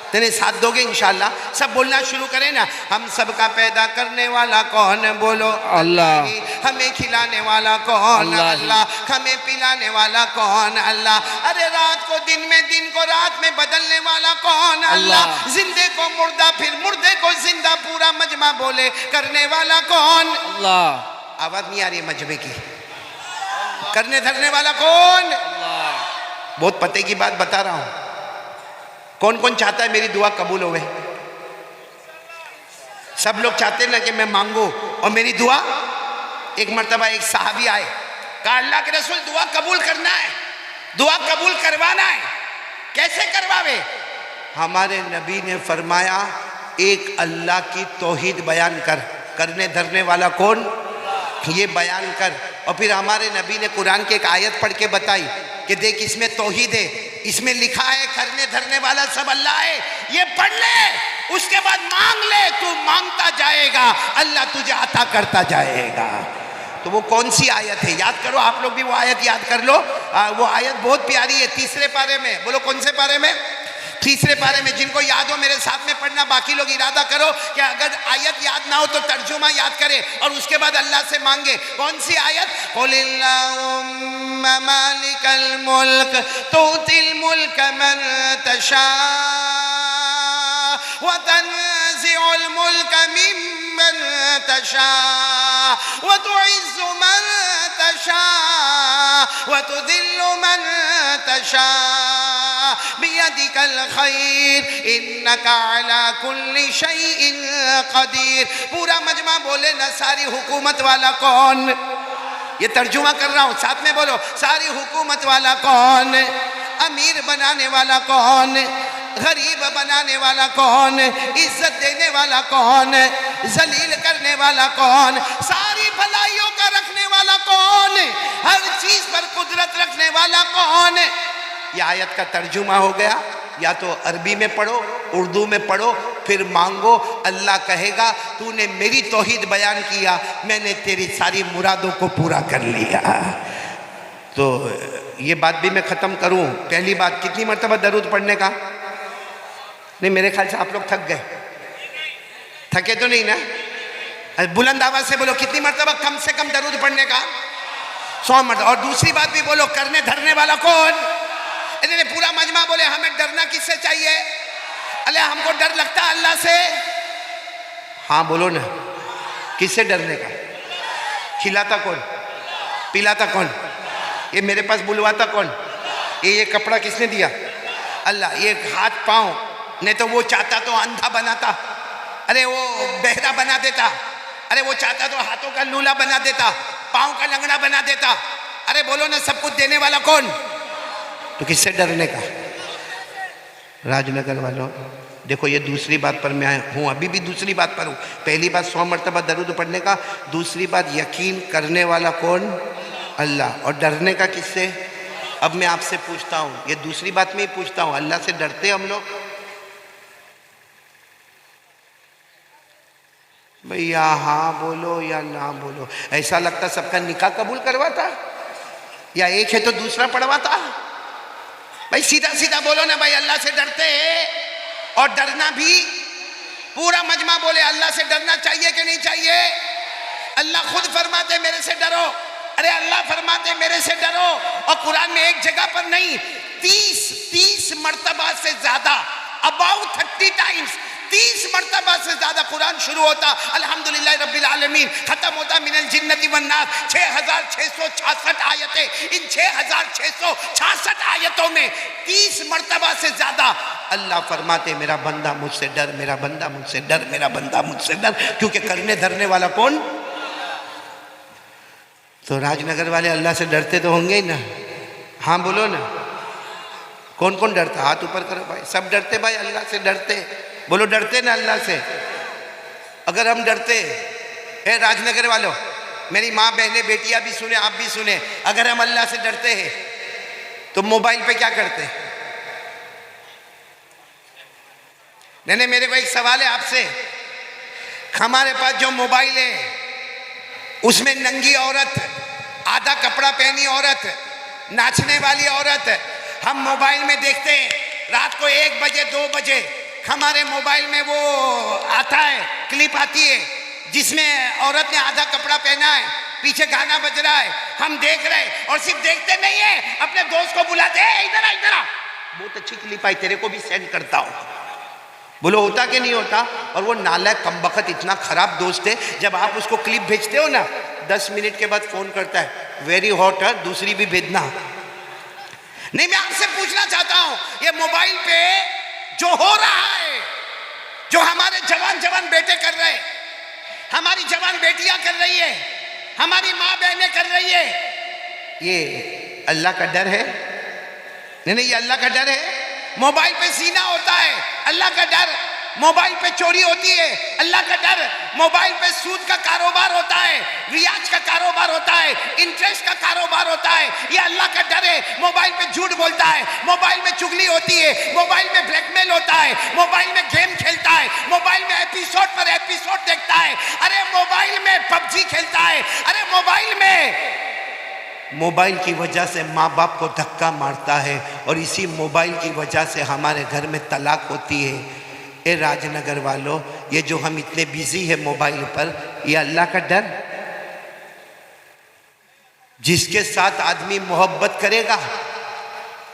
तेरे साथ दोगे इंशाल्लाह? सब बोलना शुरू करें ना। हम सबका पैदा करने वाला कौन? बोलो अल्लाह। हमें खिलाने वाला कौन? अल्लाह। हमें पिलाने वाला कौन? अल्लाह। अरे रात को दिन में, दिन को रात में बदलने वाला कौन? अल्लाह। जिंदे को मुर्दा, फिर मुर्दे को जिंदा, पूरा मजमा बोले करने वाला कौन? अल्लाह। आवाज नहीं आ रही है मजमे की? करने धरने वाला कौन? बहुत पते की बात बता रहा हूं। कौन कौन चाहता है मेरी दुआ कबूल होवे? सब लोग चाहते हैं ना कि मैं मांगू और मेरी दुआ। एक मर्तबा एक साहबी आए, कहा अल्लाह के रसूल दुआ कबूल करना है, दुआ कबूल करवाना है, कैसे करवावे? हमारे नबी ने फरमाया एक अल्लाह की तौहीद बयान कर, करने धरने वाला कौन ये बयान कर। और फिर हमारे नबी ने कुरान की एक आयत पढ़ के बताई कि देख इसमें तौहीद है, इसमें लिखा है करने धरने वाला सब अल्लाह है, ये पढ़ ले, उसके बाद मांग ले, तू मांगता जाएगा अल्लाह तुझे अता करता जाएगा। तो वो कौन सी आयत है? याद करो, आप लोग भी वो आयत याद कर लो। वो आयत बहुत प्यारी है, 3 पारे में। बोलो कौन से पारे में? 3 पारे में। जिनको याद हो मेरे साथ में पढ़ना, बाकी लोग इरादा करो कि अगर आयत याद ना हो तो तर्जुमा याद करें और उसके बाद अल्लाह से मांगे। कौन सी आयत? कुलिल्लाहुम्मा मालिकल मुल्क तुतिल मुल्क मन तशा व तनज़िउल मुल्क मिम्मन तशा व तुइज़्ज़ु मन तशा व तुदिल्लु मन तशा बियदिकल खैर इन्नका अला कुल्ली शैइन कदीर। पूरा मजमा बोले ना सारी हुकूमत वाला कौन? ये तर्जुमा कर रहा हूं, साथ में बोलो सारी हुकूमत वाला कौन? अमीर बनाने वाला कौन? गरीब बनाने वाला कौन? इज्जत देने वाला कौन? जलील करने वाला कौन? सारी भलाइयों का रखने वाला कौन? हर चीज पर कुदरत रखने वाला कौन? ये आयत का तर्जुमा हो गया। या तो अरबी में पढ़ो, उर्दू में पढ़ो, फिर मांगो, अल्लाह कहेगा तूने मेरी तौहीद बयान किया, मैंने तेरी सारी मुरादों को पूरा कर लिया। तो ये बात भी मैं ख़त्म करूं। पहली बात, कितनी मरतबा दरूद पढ़ने का? नहीं, मेरे ख्याल से आप लोग थक गए। थके तो नहीं ना? बुलंद आवाज से बोलो, कितनी मरतबा कम से कम दरूद पढ़ने का? 100 मरतबा। और दूसरी बात भी बोलो, करने धरने वाला कौन? इन्होंने पूरा मजमा बोले हमें डरना किससे चाहिए? अरे हमको डर लगता है अल्लाह से। हाँ बोलो ना, किससे डरने का? खिलाता कौन? पिलाता कौन? ये मेरे पास बुलवाता कौन? ये कपड़ा किसने दिया? अल्लाह। ये हाथ पांव, नहीं तो वो चाहता तो अंधा बनाता, अरे वो बहरा बना देता, अरे वो चाहता तो हाथों का लूला बना देता, पांव का लंगड़ा बना देता। अरे बोलो ना, सब कुछ देने वाला कौन? तो किससे डरने का? राजनगर वालों देखो, ये दूसरी बात पर मैं हूँ, अभी भी दूसरी बात पर हूँ। पहली बात 100 मरतबा दरूद पढ़ने का, दूसरी बात यकीन करने वाला कौन? अल्लाह। और डरने का किससे? अब मैं आपसे पूछता हूँ, ये दूसरी बात में ही पूछता हूँ, अल्लाह से डरते हम लोग? भैया हाँ बोलो या ना बोलो। ऐसा लगता सबका निकाह कबूल करवाता, या एक है तो दूसरा पढ़वाता। भाई सीधा सीधा बोलो ना भाई, अल्लाह से डरते हैं? और डरना भी पूरा मजमा बोले अल्लाह से डरना चाहिए कि नहीं चाहिए? अल्लाह खुद फरमाते मेरे से डरो। अरे अल्लाह फरमाते मेरे से डरो, और कुरान में एक जगह पर नहीं, 30 मरतबा से ज्यादा, अबाउट 30 टाइम्स, 30 मरतबा से ज्यादा कुरान शुरू होता अल्हम्दुलिल्लाह रब्बिल आलमीन, खत्म होता मिनल जिन्नति वन नास। 6666 आयतें, इन 6666 आयतों में 30 मरतबा से ज्यादा अल्लाह फरमाते मेरा बंदा मुझसे डर, मेरा बंदा मुझसे डर, मेरा बंदा मुझसे डर। क्योंकि करने धरने वाला कौन? तो राजनगर वाले अल्लाह से डरते तो होंगे ही ना? हाँ बोलो ना, कौन कौन डरता? हाथ ऊपर करो भाई। सब डरते भाई, अल्लाह से डरते। बोलो डरते ना अल्लाह से? अगर हम डरते, हे राजनगर वालों, मेरी माँ बहनें बेटियां भी सुने, आप भी सुने, अगर हम अल्लाह से डरते हैं तो मोबाइल पे क्या करते? नहीं, मेरे को एक सवाल है आपसे। हमारे पास जो मोबाइल है उसमें नंगी औरत, आधा कपड़ा पहनी औरत, नाचने वाली औरत, हम मोबाइल में देखते हैं। रात को 1 बजे 2 बजे हमारे मोबाइल में वो आता है, क्लिप आती है जिसमें औरत ने आधा कपड़ा पहना है, पीछे गाना बज रहा है, हम देख रहे हैं। और सिर्फ देखते नहीं है, अपने दोस्त को बुलाते हैं, इधर आ इधर आ, बहुत अच्छी क्लिप आई, तेरे को भी सेंड करता हूँ। बोलो होता कि नहीं होता? और वो नालायक कमबख्त इतना खराब दोस्त है, जब आप उसको क्लिप भेजते हो ना, 10 मिनट के बाद फोन करता है, वेरी हॉट है, दूसरी भी भेजना। नहीं, मैं आपसे पूछना चाहता हूं, ये मोबाइल पे जो हो रहा है, जो हमारे जवान बेटे कर रहे हैं, हमारी जवान बेटियां कर रही है, हमारी माँ बहनें कर रही है, ये अल्लाह का डर है? नहीं, ये अल्लाह का डर है। मोबाइल पे सीना होता है, अल्लाह का डर। मोबाइल पे चोरी होती है, अल्लाह का डर। मोबाइल पे सूद का कारोबार होता है, रियाज का कारोबार होता है, इंटरेस्ट का कारोबार होता है, ये अल्लाह का डर है। मोबाइल पे झूठ बोलता है, मोबाइल में चुगली होती है, मोबाइल में ब्लैकमेल होता है, मोबाइल में गेम खेलता है, मोबाइल में एपिसोड पर एपिसोड देखता है, अरे मोबाइल में पबजी खेलता है, अरे मोबाइल की वजह से माँ बाप को धक्का मारता है, और इसी मोबाइल की वजह से हमारे घर में तलाक होती है। ए राजनगर वालों, ये जो हम इतने बिजी है मोबाइल पर, ये अल्लाह का डर? जिसके साथ आदमी मोहब्बत करेगा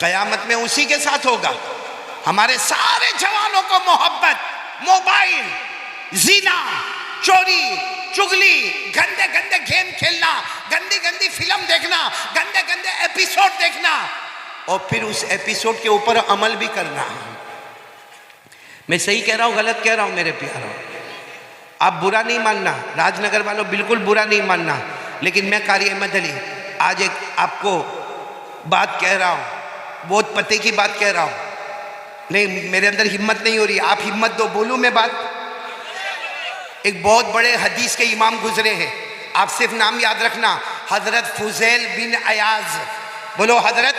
कयामत में उसी के साथ होगा। हमारे सारे जवानों को मोहब्बत, मोबाइल, जिना, चोरी, चुगली, गंदे गंदे गेम खेलना, गंदी गंदी फिल्म देखना, गंदे गंदे एपिसोड देखना, और फिर उस एपिसोड के ऊपर अमल भी करना। मैं सही कह रहा हूँ गलत कह रहा हूँ मेरे प्यारों? आप बुरा नहीं मानना, राजनगर वालों बिल्कुल बुरा नहीं मानना, लेकिन मैं कारी अहमद अली आज एक आपको बात कह रहा हूँ, बहुत पते की बात कह रहा हूँ। नहीं, मेरे अंदर हिम्मत नहीं हो रही, आप हिम्मत दो, बोलूँ मैं बात। एक बहुत बड़े हदीस के इमाम गुजरे हैं, आप सिर्फ नाम याद रखना, हजरत फुजैल बिन अयाज। बोलो हजरत,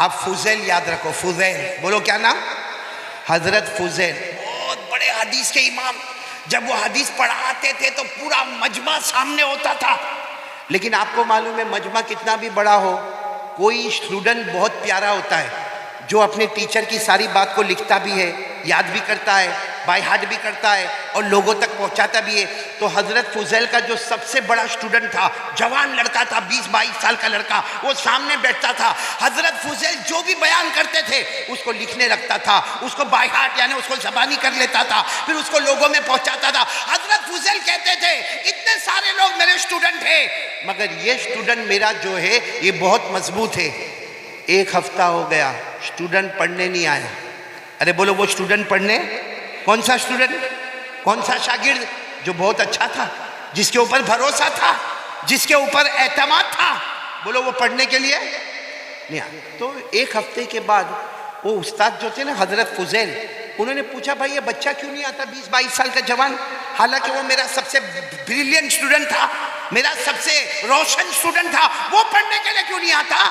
आप फुजैल याद रखो, फुजैल बोलो, क्या नाम? हजरत फुजैल, बहुत हदीस के इमाम, जब वो हदीस पढ़ाते थे तो पूरा मजमा सामने होता था। लेकिन आपको मालूम है मजमा कितना भी बड़ा हो, कोई स्टूडेंट बहुत प्यारा होता है जो अपने टीचर की सारी बात को लिखता भी है, याद भी करता है, बाय हार्ट भी करता है और लोगों तक पहुंचाता भी है। तो हजरत फुजैल का जो सबसे बड़ा स्टूडेंट था, जवान लड़का था, 20-22 साल का लड़का, वो सामने बैठता था। हजरत फुजैल जो भी बयान करते थे उसको लिखने रखता था, उसको बाय हार्ट यानी उसको ज़बानी कर लेता था, फिर उसको लोगों में पहुंचाता था। हजरत फुजैल कहते थे इतने सारे लोग मेरे स्टूडेंट हैं, मगर ये स्टूडेंट मेरा जो है ये बहुत मजबूत है। एक हफ्ता हो गया, स्टूडेंट पढ़ने नहीं आया। अरे बोलो वो स्टूडेंट पढ़ने, कौन सा स्टूडेंट, कौन सा शागिर्द जो बहुत अच्छा था, जिसके ऊपर भरोसा था, जिसके ऊपर एतमाद था, बोलो वो पढ़ने के लिए नहीं आया। तो एक हफ्ते के बाद वो उस्ताद जो थे ना हजरत फुजैल, उन्होंने पूछा भाई ये बच्चा क्यों नहीं आता, 20-22 साल का जवान, हालांकि वो मेरा सबसे ब्रिलियंट स्टूडेंट था, मेरा सबसे रोशन स्टूडेंट था, वो पढ़ने के लिए क्यों नहीं आता?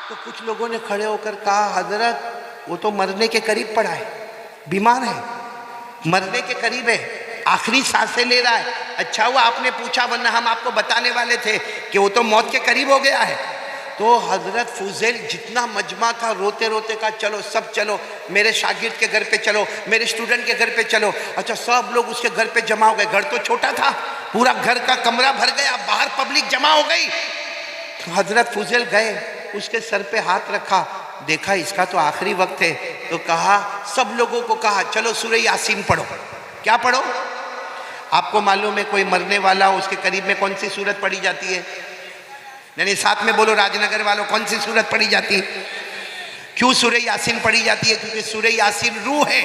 तो कुछ लोगों ने खड़े होकर कहा हजरत वो तो मरने के करीब पड़ा है, बीमार है, मरने के करीब है, आखिरी सांसें ले रहा है। अच्छा हुआ आपने पूछा, वरना हम आपको बताने वाले थे कि वो तो मौत के करीब हो गया है। तो हजरत फुजैल जितना मजमा था रोते रोते कहा चलो सब चलो, मेरे शागिर्द के घर पे चलो, मेरे स्टूडेंट के घर पे चलो। अच्छा सब लोग उसके घर पे जमा हो गए। घर तो छोटा था, पूरा घर का कमरा भर गया, बाहर पब्लिक जमा हो गई। तो हजरत फुजैल गए, उसके सर पे हाथ रखा, देखा इसका तो आखिरी वक्त है, तो कहा सब लोगों को कहा चलो सूरह यासीन पढ़ो। क्या पढ़ो? आपको मालूम है कोई मरने वाला हो उसके करीब में कौन सी सूरत पढ़ी जाती है? यानी साथ में बोलो राजनगर वालों, कौन सी सूरत पढ़ी जाती है? क्यों सूरह यासीन पढ़ी जाती है? क्योंकि सूरह यासीन रूह है,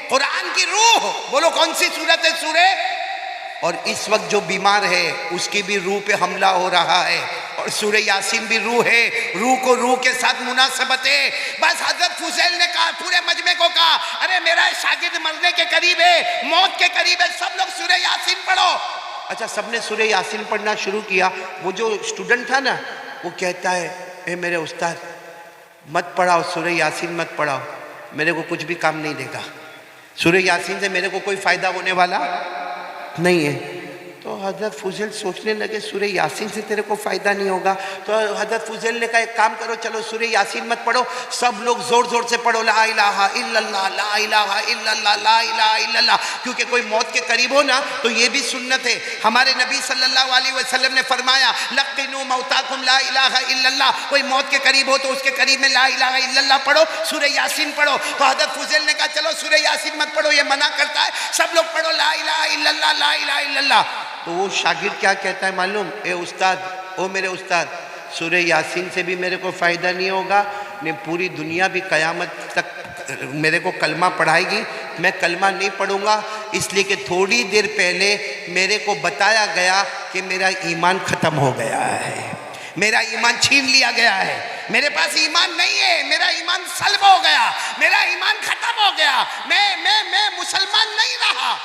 कुरान की रूह। बोलो कौन सी सूरत है? सूरह। और इस वक्त जो बीमार है उसकी भी रूह पे हमला हो रहा है, और सूरह यासीन भी रूह है, रूह को रूह के साथ मुनासबत है। बस हजरत फुजैल ने कहा, पूरे मजमे को कहा, अरे मेरा शागिर्द मरने के करीब है, मौत के करीब है, सब लोग सूरह यासीन पढ़ो। अच्छा सबने सूरह यासीन पढ़ना शुरू किया। वो जो स्टूडेंट था ना वो कहता है ए मेरे उस्ताद मत पढ़ाओ, सूरह यासीन मत पढ़ाओ, मेरे को कुछ भी काम नहीं देगा, सूरह यासीन से मेरे को कोई फ़ायदा होने वाला नहीं है। तो हजरत फुजैल सोचने लगे सूरह यासीन से तेरे को फ़ायदा नहीं होगा। तो हजरत फुजैल ने कहा एक काम करो, चलो सूरह यासीन मत पढ़ो, सब लोग ज़ोर ज़ोर से पढ़ो ला इलाहा इल्लल्लाह, ला इलाहा इल्लल्लाह, ला इलाहा इल्लल्लाह। क्योंकि कोई मौत के करीब हो ना तो ये भी सुन्नत है। हमारे नबी सल्लल्लाहु अलैहि वसल्लम ने फरमाया लक़िनू मौताकुम ला इलाहा इल्लल्लाह, कोई मौत के करीब हो तो उसके करीब में ला इलाहा इल्लल्लाह पढ़ो, सूरह यासीन पढ़ो। तो हजरत फुजैल ने कहा चलो सूरह यासीन मत पढ़ो, ये मना करता है, सब लोग पढ़ो ला इलाहा इल्लल्लाह, ला इलाहा इल्लल्लाह। तो वो शागिर्द क्या कहता है मालूम? ए उस्ताद, ओ मेरे उस्ताद, सूरह यासीन से भी मेरे को फ़ायदा नहीं होगा, ने पूरी दुनिया भी क़यामत तक मेरे को कलमा पढ़ाएगी, मैं कलमा नहीं पढ़ूंगा, इसलिए कि थोड़ी देर पहले मेरे को बताया गया कि मेरा ईमान ख़त्म हो गया है, मेरा ईमान छीन लिया गया है, मेरे पास ईमान नहीं है, मेरा ईमान सल्ब हो गया, मेरा ईमान ख़त्म हो गया, मैं मुसलमान नहीं रहा।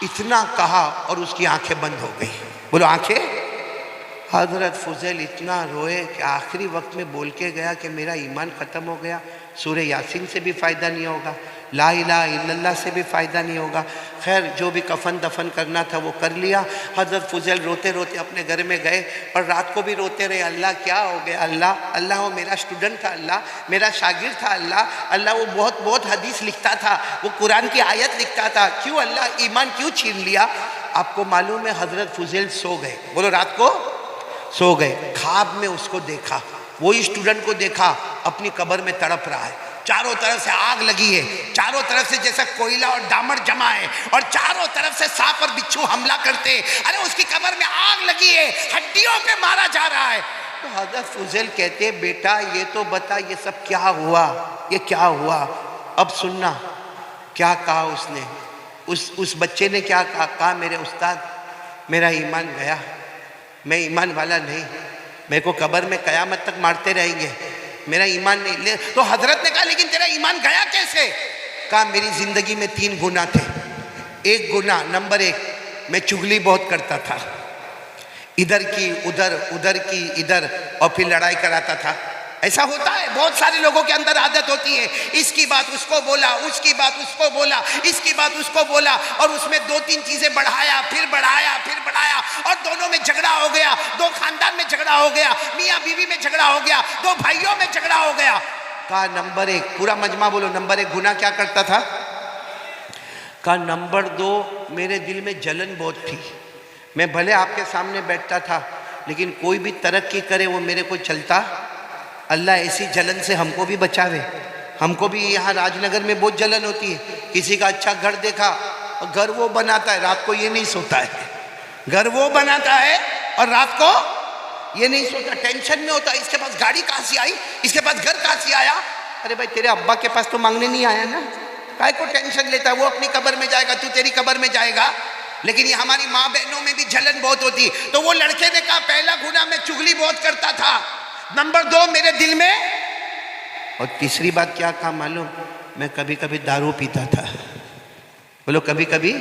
इतना कहा और उसकी आंखें बंद हो गई। बोलो आंखें। हजरत फुजैल इतना रोए कि आखिरी वक्त में बोल के गया कि मेरा ईमान ख़त्म हो गया, सूरह यासीन से भी फ़ायदा नहीं होगा, ला इलाहा इल्लल्लाह से भी फ़ायदा नहीं होगा। खैर जो भी कफन दफन करना था वो कर लिया। हजरत फुजैल रोते रोते अपने घर में गए और रात को भी रोते रहे, अल्लाह क्या हो गया, अल्लाह अल्लाह वो मेरा स्टूडेंट था, अल्लाह मेरा शागिर्द था, अल्लाह अल्लाह वो बहुत बहुत हदीस लिखता था, वो कुरान की आयत लिखता था, क्यों अल्लाह ईमान क्यों छीन लिया? आपको मालूम है हजरत फुजैल सो गए। बोलो रात को सो गए, ख्वाब में उसको देखा, वही स्टूडेंट को देखा अपनी कब्र में तड़प रहा है, चारों तरफ से आग लगी है, चारों तरफ से जैसा कोयला और डामर जमा है, और चारों तरफ से सांप और बिच्छू हमला करते, अरे उसकी कब्र में आग लगी है, हड्डियों पे मारा जा रहा है। तो हजरत फुजैल कहते बेटा ये तो बता ये सब क्या हुआ, ये क्या हुआ? अब सुनना क्या कहा उसने। उस बच्चे ने क्या कहा मेरे उस्ताद मेरा ईमान गया, मैं ईमान वाला नहीं, मेरे को कब्र में क़यामत तक मारते रहेंगे, मेरा ईमान नहीं ले। तो हजरत ने कहा लेकिन तेरा ईमान गया कैसे? कहा मेरी ज़िंदगी में 3 गुनाह थे। एक गुनाह नंबर 1, मैं चुगली बहुत करता था, इधर की उधर, उधर की इधर, और फिर लड़ाई कराता था। ऐसा होता है, बहुत सारे लोगों के अंदर आदत होती है, इसकी बात उसको बोला, उसकी बात उसको बोला, इसकी बात उसको बोला, और उसमें 2-3 चीजें बढ़ाया, फिर बढ़ाया, और दोनों में झगड़ा हो गया, 2 खानदान में झगड़ा हो गया, मियाँ बीवी में झगड़ा हो गया, 2 भाइयों में झगड़ा हो गया। कहा नंबर 1, पूरा मजमा बोलो, नंबर 1 गुनाह क्या करता था? कहा नंबर 2, मेरे दिल में जलन बहुत थी, मैं भले आपके सामने बैठता था लेकिन कोई भी तरक्की करे वो मेरे को चलता। अल्लाह ऐसी जलन से हमको भी बचावे। हमको भी यहाँ राजनगर में बहुत जलन होती है, किसी का अच्छा घर देखा और घर वो बनाता है, रात को ये नहीं सोता है, घर वो बनाता है और रात को ये नहीं सोता, टेंशन में होता है, इसके पास गाड़ी कहाँ से आई, इसके पास घर कहाँ से आया। अरे भाई तेरे अब्बा के पास तो मांगने नहीं आया ना, काय को टेंशन लेता है, वो अपनी कब्र में जाएगा, तू तेरी कब्र में जाएगा। लेकिन ये हमारी माँ बहनों में भी जलन बहुत होती है। तो वो लड़के ने कहा पहला गुनाह मैं चुगली बहुत करता था, नंबर 2 मेरे दिल में, और तीसरी बात क्या कहा मालूम, मैं कभी कभी दारू पीता था। बोलो कभी कभी,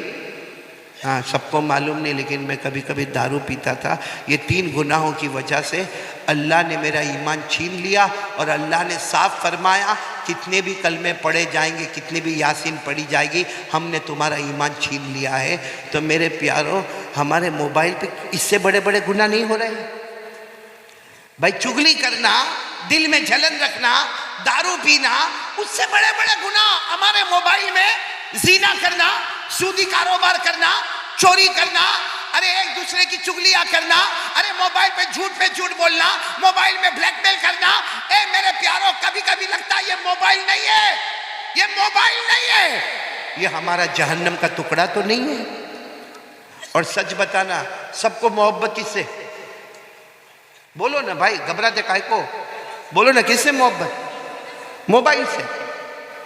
हाँ सबको मालूम नहीं लेकिन मैं कभी कभी दारू पीता था। ये 3 गुनाहों की वजह से अल्लाह ने मेरा ईमान छीन लिया, और अल्लाह ने साफ फरमाया कितने भी कलमे पढ़े जाएंगे, कितनी भी यासीन पढ़ी जाएगी, हमने तुम्हारा ईमान छीन लिया है। तो मेरे प्यारों, हमारे मोबाइल पे इससे बड़े बड़े गुनाह नहीं हो रहे भाई? चुगली करना, दिल में जलन रखना, दारू पीना, उससे बड़े बड़े गुनाह हमारे मोबाइल में, जीना करना, सूदी कारोबार करना, चोरी करना, अरे एक दूसरे की चुगलियां करना, अरे मोबाइल पे झूठ बोलना, मोबाइल में ब्लैकमेल करना। ए मेरे प्यारों, कभी कभी लगता है ये मोबाइल नहीं है, ये मोबाइल नहीं है, ये हमारा जहन्नम का टुकड़ा तो नहीं है। और सच बताना, सबको मोहब्बत किससे? बोलो ना भाई, घबराते काहे को? बोलो ना किससे मोहब्बत? मोबाइल से,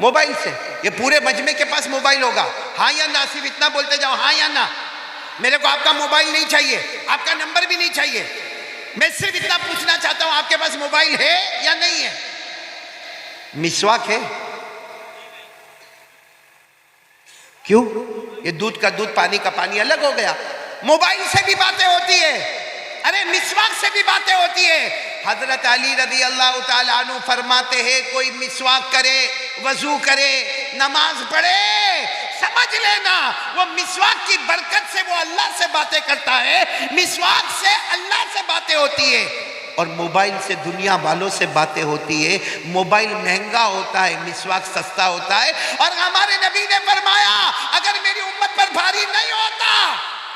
मोबाइल से। ये पूरे मजमे के पास मोबाइल होगा, हाँ या ना? सिर्फ इतना बोलते जाओ, हाँ या ना। मेरे को आपका मोबाइल नहीं चाहिए, आपका नंबर भी नहीं चाहिए, मैं सिर्फ इतना पूछना चाहता हूं आपके पास मोबाइल है या नहीं है? मिसवाक है? क्यों? ये दूध का दूध, पानी का पानी अलग हो गया। मोबाइल से भी बातें होती है, अरे मिसवाक से भी बातें होती है। हजरत अली रज़ी अल्लाह ताला अन्हु फरमाते हैं, कोई मिसवाक करे, वजू करे, नमाज पढ़े, समझ लेना वो मिसवाक की बरकत से वो अल्लाह से बातें करता है, मिसवाक से अल्लाह से बातें होती है। और मोबाइल से दुनिया वालों से बातें होती है। मोबाइल महंगा होता है, मिसवाक सस्ता होता है। और हमारे नबी ने फरमाया, अगर मेरी उम्मत पर भारी नहीं होता,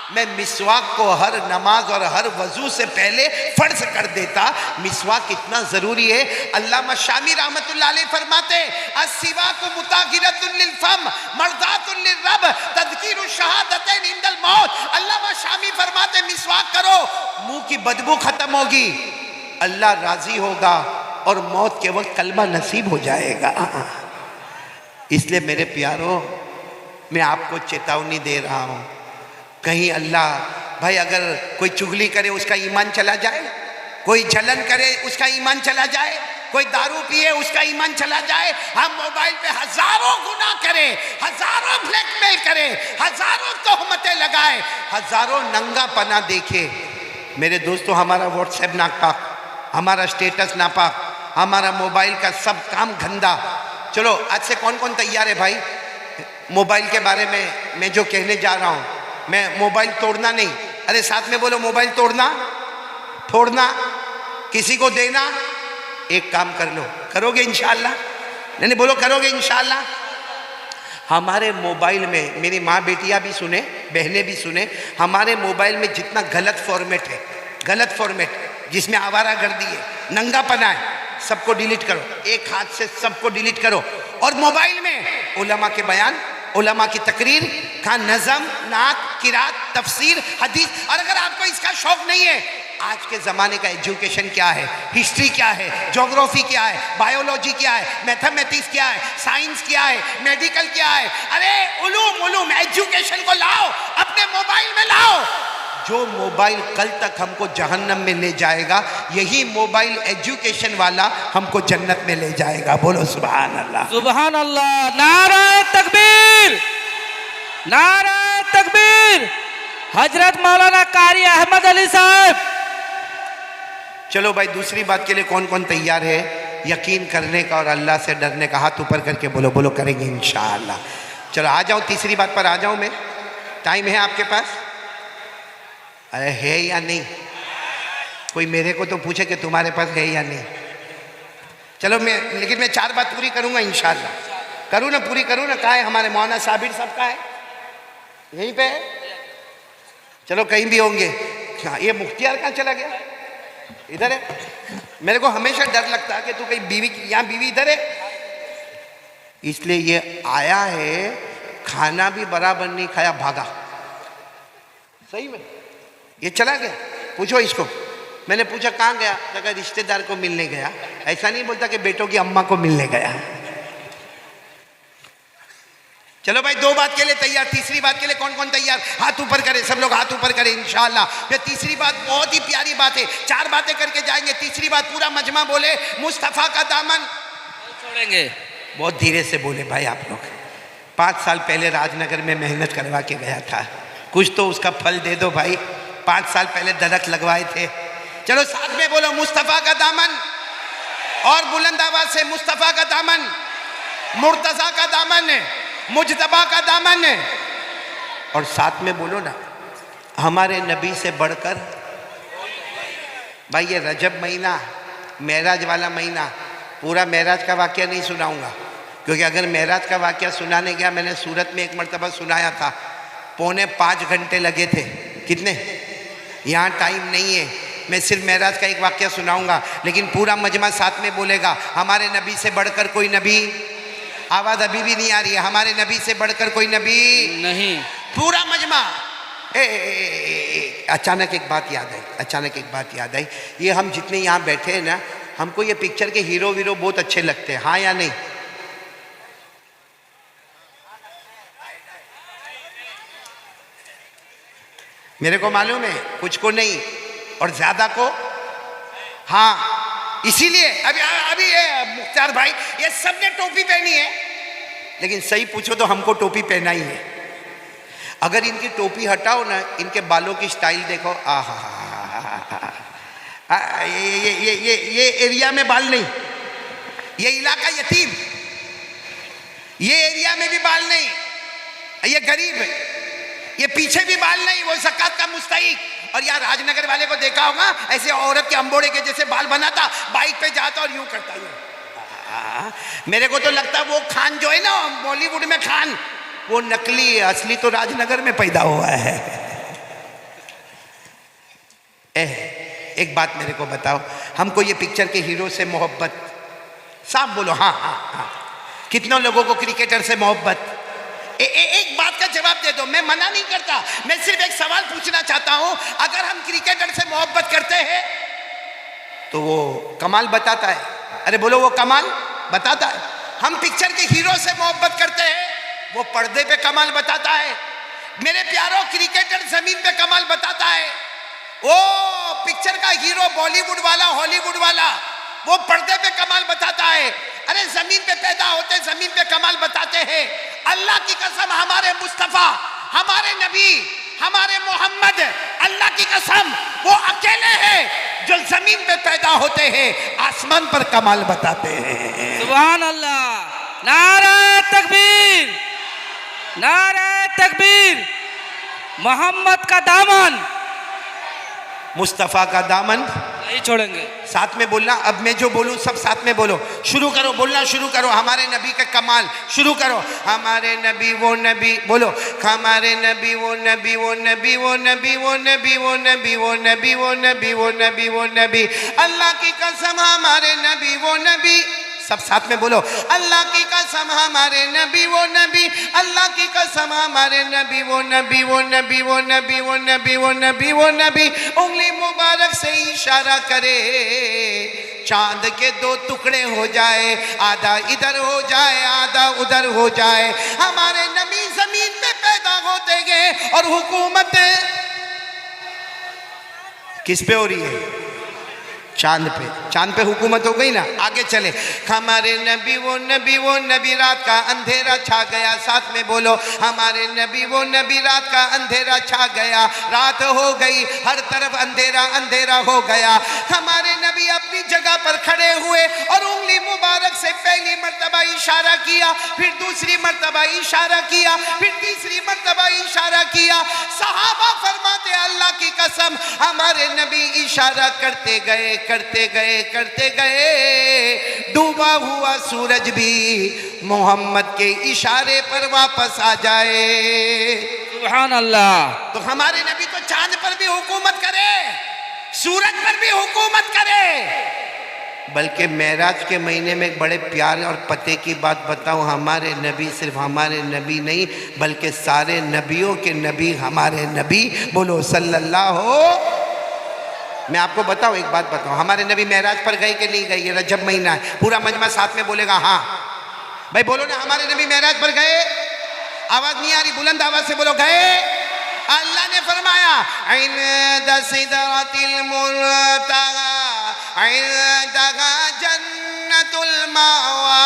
मैं मिसवाक को हर नमाज और हर वजू से पहले फर्ज कर देता। मिसवाक कितना जरूरी है। अल्लामा शामी रहमतुल्लाह अलैह फरमाते, अस्सिवाकु मुताहिरतुन लिल फम मर्दातुन लिर रब तज़कीरु शहादतैन इंदल मौत। अल्लामा शामी फरमाते, मिसवाक करो, मुंह की बदबू खत्म होगी, अल्लाह राजी होगा और मौत के वक्त कलमा नसीब हो जाएगा। इसलिए मेरे प्यारों, मैं आपको चेतावनी दे रहा हूं, कहीं अल्लाह, भाई अगर कोई चुगली करे उसका ईमान चला जाए, कोई जलन करे उसका ईमान चला जाए, कोई दारू पिए उसका ईमान चला जाए, हम मोबाइल पे हजारों गुनाह करें, हजारों ब्लैकमेल करें, हजारों तोहमतें लगाए, हजारों नंगा पना देखे। मेरे दोस्तों, हमारा व्हाट्सएप नापाक, हमारा स्टेटस नापाक, हमारा मोबाइल का सब काम गंदा। चलो आज से कौन कौन तैयार है भाई? मोबाइल के बारे में मैं जो कहने जा रहा हूं, मैं मोबाइल तोड़ना नहीं, अरे साथ में बोलो, मोबाइल तोड़ना, फोड़ना, किसी को देना, एक काम कर लो, करोगे इंशाअल्लाह? नहीं बोलो करोगे इंशाअल्लाह? हमारे मोबाइल में, मेरी माँ बेटियां भी सुने, बहनें भी सुने, हमारे मोबाइल में जितना गलत फॉर्मेट है, गलत फॉर्मेट जिसमें आवारागर्दी है, नंगापना है, सबको डिलीट करो, एक हाथ से सबको डिलीट करो। और मोबाइल में उलमा के बयान, उलमा की तकरीर का नज़म, नात, किरात, तफसीर, हदीस। और अगर आपको इसका शौक नहीं है, आज के ज़माने का एजुकेशन क्या है, हिस्ट्री क्या है, ज्योग्राफी क्या है, बायोलॉजी क्या है, मैथमेटिक्स क्या है, साइंस क्या है, मेडिकल क्या है, अरे उलूम एजुकेशन को लाओ, अपने मोबाइल में लाओ। जो मोबाइल कल तक हमको जहन्नम में ले जाएगा, यही मोबाइल एजुकेशन वाला हमको जन्नत में ले जाएगा। बोलो सुभान अल्लाह, सुभान अल्लाह, नारे तकबीर, नारे तकबीर। हजरत मौलाना कारी अहमद अली साहब। चलो भाई, दूसरी बात के लिए कौन कौन तैयार है? यकीन करने का और अल्लाह से डरने का। हाथ ऊपर करके बोलो, बोलो करेंगे इंशाअल्लाह। चलो आ जाओ, तीसरी बात पर आ जाऊँ मैं। टाइम है आपके पास? अरे है या नहीं? कोई मेरे को तो पूछे कि तुम्हारे पास है या नहीं। चलो लेकिन मैं 4 बात पूरी करूँगा इंशाअल्लाह। करूँ ना, पूरी करूँ ना। कहाँ है हमारे मौलाना साबिर साहब? का है यहीं पे है? चलो कहीं भी होंगे। क्या ये मुख्तियार कहाँ चला गया? इधर है। मेरे को हमेशा डर लगता है कि तू कहीं बीवी, यहाँ बीवी इधर है, इसलिए ये आया है, खाना भी बराबर नहीं खाया, भागा। सही में ये चला गया। पूछो इसको। मैंने पूछा कहाँ गया? लगा रिश्तेदार को मिलने गया। ऐसा नहीं बोलता कि बेटों की अम्मा को मिलने गया। चलो भाई 2 बात के लिए तैयार। तीसरी बात के लिए कौन कौन तैयार? हाथ ऊपर करें, सब लोग हाथ ऊपर करें इंशाअल्लाह। ये तीसरी बात बहुत ही प्यारी बात है। 4 बातें करके जाएंगे। तीसरी बात पूरा मजमा बोले, मुस्तफ़ा का दामन छोड़ेंगे। बहुत धीरे से बोले भाई आप लोग। 5 साल पहले राजनगर में मेहनत करवा के गया था, कुछ तो उसका फल दे दो भाई। 5 साल पहले दरख्त लगवाए थे। चलो साथ में बोलो, मुस्तफ़ा का दामन। और बुलंद आवाज से, मुस्तफ़ा का दामन, मुर्तज़ा का दामन, मुजतबा का दामन। और साथ में बोलो ना, हमारे नबी से बढ़कर। भाई ये रजब महीना, मेराज वाला महीना, पूरा मेराज का वाक़या नहीं सुनाऊंगा, क्योंकि अगर मेराज का वाक़या सुनाने गया, मैंने सूरत में एक मरतबा सुनाया था, 4.25 घंटे लगे थे। कितने? यहाँ टाइम नहीं है, मैं सिर्फ मेराज का एक वाक़या सुनाऊंगा, लेकिन पूरा मजमा साथ में बोलेगा, हमारे नबी से बढ़कर कोई नबी। आवाज़ अभी भी नहीं आ रही है? हमारे नबी से बढ़कर कोई नबी नहीं। पूरा मजमा। अचानक एक बात याद आई, अचानक एक बात याद आई। ये हम जितने यहाँ बैठे हैं ना, हमको ये पिक्चर के हीरो वीरो बहुत अच्छे लगते हैं, हाँ या नहीं? मेरे को मालूम है, कुछ को नहीं और ज्यादा को हाँ। इसीलिए अभी ये मुख्तार भाई, ये सबने टोपी पहनी है, लेकिन सही पूछो तो हमको टोपी पहना ही है। अगर इनकी टोपी हटाओ ना, इनके बालों की स्टाइल देखो। ये एरिया में बाल नहीं, ये इलाका यतीम, ये एरिया में भी बाल नहीं, ये गरीब है, ये पीछे भी बाल नहीं, वो ज़कात का मुस्तहिक। और यार राजनगर वाले को देखा होगा, ऐसे औरत के अंबोड़े के जैसे बाल बनाता, बाइक पे जाता और यूं करता है। मेरे को तो लगता वो खान जो है ना बॉलीवुड में खान, वो नकली है, असली तो राजनगर में पैदा हुआ है। एक बात मेरे को बताओ, हमको ये पिक्चर के हीरो से मोहब्बत, साफ बोलो हाँ हाँ हाँ। कितनों लोगों को क्रिकेटर से मोहब्बत? एक बात का जवाब दे दो। मैं मना नहीं करता, मैं सिर्फ एक सवाल पूछना चाहता हूं। अगर हम क्रिकेटर से मोहब्बत करते हैं तो वो कमाल बताता है। अरे बोलो, वो कमाल बताता है। हम पिक्चर के हीरो से मोहब्बत करते हैं, वो पर्दे पे कमाल बताता है। मेरे प्यारों, क्रिकेटर जमीन पे कमाल बताता है। वो पिक्चर का हीरो बॉलीवुड वाला, हॉलीवुड वाला, वो पर्दे पे कमाल बताता है। अरे जमीन पे पैदा होते जमीन पे कमाल बताते हैं। अल्लाह की कसम, हमारे मुस्तफ़ा, हमारे नबी, हमारे मोहम्मद, अल्लाह की कसम वो अकेले हैं जो जमीन पे पैदा होते हैं, आसमान पर कमाल बताते हैं। सुभान अल्लाह। नारे तकबीर, नारे तकबीर। मोहम्मद का दामन, मुस्तफ़ा का दामन नहीं छोड़ेंगे। साथ में बोलना। अब मैं जो बोलूं सब साथ में बोलो। शुरू करो, बोलना शुरू करो। हमारे नबी का कमाल शुरू करो। हमारे नबी वो नबी, बोलो। हमारे नबी वो नबी, वो नबी, वो नबी, वो नबी, वो नबी, वो नबी, वो नबी, वो नबी, वो नबी। अल्लाह की कसम हमारे नबी वो नबी, सब साथ में बोलो। अल्लाह की कसम हमारे नबी वो नबी, अल्लाह की कसम हमारे नबी वो नबी, वो नबी, वो नबी, वो नबी, वो नबी, वो नबी। उंगली मुबारक से इशारा करे, चांद के 2 टुकड़े हो जाए, आधा इधर हो जाए आधा उधर हो जाए। हमारे नबी जमीन पे पैदा होते गए और हुकूमत किस पे हो रही है? चांद पे। चांद पे हुकूमत हो गई ना। आगे चले। हमारे नबी वो नबी, वो नबी, रात का अंधेरा छा गया, साथ में बोलो। हमारे नबी वो नबी, रात का अंधेरा छा गया, रात हो गई, हर तरफ अंधेरा अंधेरा हो गया। हमारे नबी अपनी जगह पर खड़े हुए और उंगली मुबारक से पहली मर्तबा इशारा किया, फिर दूसरी मर्तबा इशारा किया, फिर तीसरी मर्तबा इशारा किया। सहाबा फरमाते अल्लाह की कसम हमारे नबी इशारा करते गए करते गए करते गए, डूबा हुआ सूरज भी मोहम्मद के इशारे पर वापस आ जाए। सुभान अल्लाह। तो हमारे नबी तो चांद पर भी हुकूमत करे, सूरज पर भी हुकूमत करे। बल्कि मेराज के महीने में एक बड़े प्यार और पते की बात बताऊं, हमारे नबी सिर्फ हमारे नबी नहीं बल्कि सारे नबियों के नबी हमारे नबी, बोलो सल्लल्लाहु। मैं आपको बताऊं, एक बात बताऊं, हमारे नबी मेराज पर गए कि नहीं गए? ये रजब महीना है, पूरा मजमा साथ में बोलेगा हाँ भाई, बोलो ना हमारे नबी मेराज पर गए। आवाज नहीं आ रही, बुलंद आवाज से बोलो गए। अल्लाह ने फरमाया इन्द सिदरतिल मुंतहा इन्दहा जन्नतुल मावा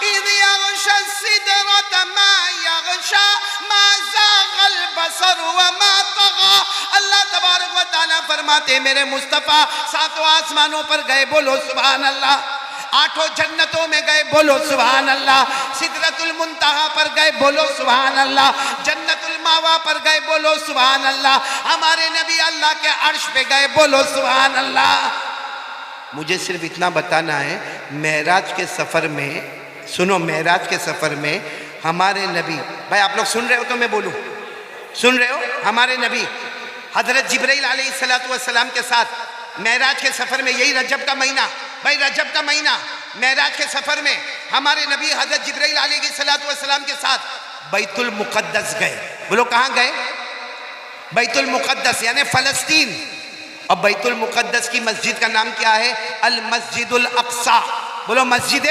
इद यग़शा सिदरत मा यग़शा मा ज़ाग़ल बसर व मा तग़ा। अल्लाह तबारक व तआला फरमाते मेरे मुस्तफ़ा सातों आसमानों पर गए, बोलो सुभान अल्लाह। आठों जन्नतों में गए, बोलो सुभान अल्लाह। सिदरतुल मुंतहा पर गए, बोलो सुभान अल्लाह। जन्नतुल मावा पर गए, बोलो सुभान अल्लाह। हमारे नबी अल्लाह के अर्श पे गए, बोलो सुभान अल्लाह। मुझे सिर्फ इतना बताना है, मेराज के सफ़र में, सुनो, मेराज के सफ़र में हमारे नबी, भाई आप लोग सुन रहे हो तो मैं बोलूँ, सुन रहे हो? हमारे नबी हज़रत जिब्राइल अलैहिस्सलातु वस्सलाम के साथ मेराज के सफ़र में, यही रजब का महीना, भाई रजब का महीना, मेराज के सफ़र में हमारे नबी हज़रत जिब्राइल अलैहिस्सलातु वस्सलाम के साथ बैतुल मुक़द्दस गए। बोलो कहाँ गए? बैतुल मुक़द्दस यानी फ़लस्तीन। और बैतुल मुक़द्दस की मस्जिद का नाम क्या है? अल मस्जिदुल अक़सा। बोलो मस्जिद,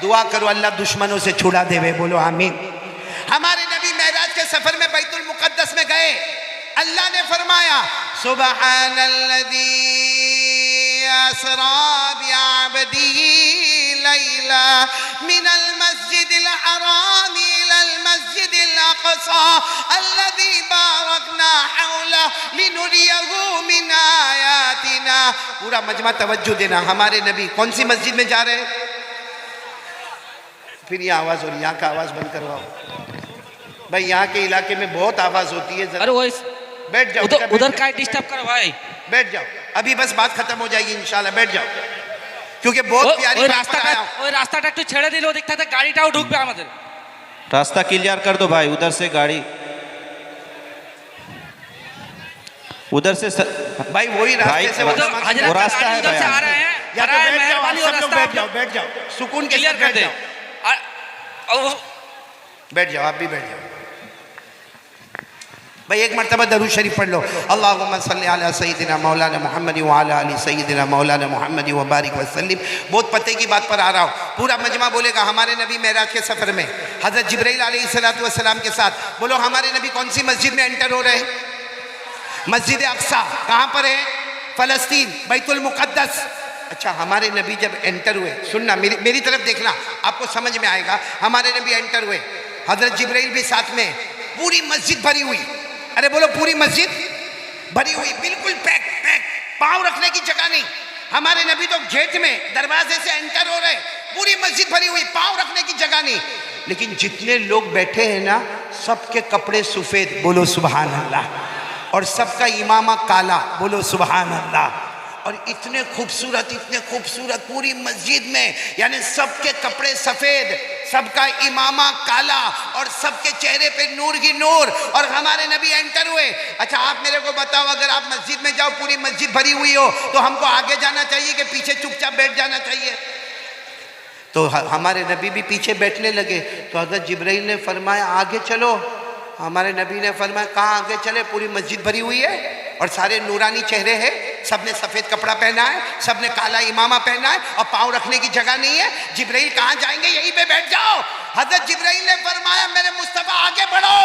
दुआ करो अल्लाह दुश्मनों से छुड़ा देवे, बोलो आमीन। हमारे नबी मेराज के सफ़र में बैतुल मुक़द्दस में गए। अल्लाह ने फरमाया सुबहानल्लज़ी अस्रा बिअब्दिही लैला मिनल मस्जिदिल हराम इलल मस्जिदिल अक़सा अल्लज़ी बारकना हौला लिनुरियहु मिन आयातिना। पूरा मजमा तवज्जो देना, हमारे नबी कौन सी मस्जिद में जा रहे हैं? फिर ये आवाज़ और यहाँ का आवाज़ बंद करवाओ भाई, यहाँ के इलाके में बहुत आवाज़ होती है। अरे वो बैठ जाओ, उधर का डिस्टर्ब करो भाई, बैठ जाओ, अभी बस बात खत्म हो जाएगी इंशाल्लाह, बैठ जाओ, क्योंकि बहुत प्यारी रास्ता একটু ছেড়ে দিলে ওদিক থেকে গাড়িটাও ঢুকবে আমাদের। रास्ता क्लियर कर दो भाई, उधर से गाड़ी, उधर से भाई वही रास्ते से वो रास्ता है उधर से आ रहे हैं, या तो बैठ जाओ, आप सब लोग बैठ जाओ, बैठ जाओ, सुकून के साथ बैठ जाओ, बैठ जाओ, आप भी बैठ जाओ भाई। एक मरतबा दरूद शरीफ पढ़ लो, अल्लाहुम्मा सल्ली अला सय्यिदिना मौलाना मुहम्मद व अला आलि सय्यिदिना मौलाना मुहम्मद व बारिक वसल्लिम। बहुत पते की बात पर आ रहा हूँ, पूरा मजमा बोलेगा हमारे नबी मेराज के सफ़र में हज़रत जिब्राइल अलैहिस्सलातु वस्सलाम के साथ। बोलो हमारे नबी कौन सी मस्जिद में एंटर हो रहे हैं? मस्जिद अक़सा। कहाँ पर है? फ़लस्तीन, बैतुल मुक़द्दस। अच्छा, हमारे नबी जब एंटर हुए, सुनना मेरी तरफ देखना, आपको समझ में आएगा। हमारे नबी एंटर हुए, हज़रत जिब्राइल भी साथ में, पूरी मस्जिद भरी हुई। अरे बोलो पूरी मस्जिद भरी हुई, बिल्कुल पैक पैक, पाँव रखने की जगह नहीं। हमारे नबी तो गेट में दरवाजे से एंटर हो रहे, पूरी मस्जिद भरी हुई, पाँव रखने की जगह नहीं। लेकिन जितने लोग बैठे हैं ना, सबके कपड़े सफ़ेद, बोलो सुभान अल्लाह, और सबका इमामा काला, बोलो सुभान अल्लाह। और इतने खूबसूरत पूरी मस्जिद में, यानी सबके कपड़े सफ़ेद, सबका इमामा काला और सबके चेहरे पे नूर ही नूर, और हमारे नबी एंटर हुए। अच्छा आप मेरे को बताओ, अगर आप मस्जिद में जाओ, पूरी मस्जिद भरी हुई हो, तो हमको आगे जाना चाहिए कि पीछे चुपचाप बैठ जाना चाहिए? तो हमारे नबी भी पीछे बैठने लगे। तो हज़रत जिब्राइल ने फरमाया आगे चलो। हमारे नबी ने फरमाया कहाँ आगे चले, पूरी मस्जिद भरी हुई है और सारे नूरानी चेहरे हैं, सबने सफ़ेद कपड़ा पहना है, सबने काला इमामा पहना है और पाँव रखने की जगह नहीं है। जिब्राइल कहाँ जाएंगे? यहीं पे बैठ जाओ। हज़रत जिब्राइल ने फरमाया मेरे मुस्तफ़ा आगे बढ़ो,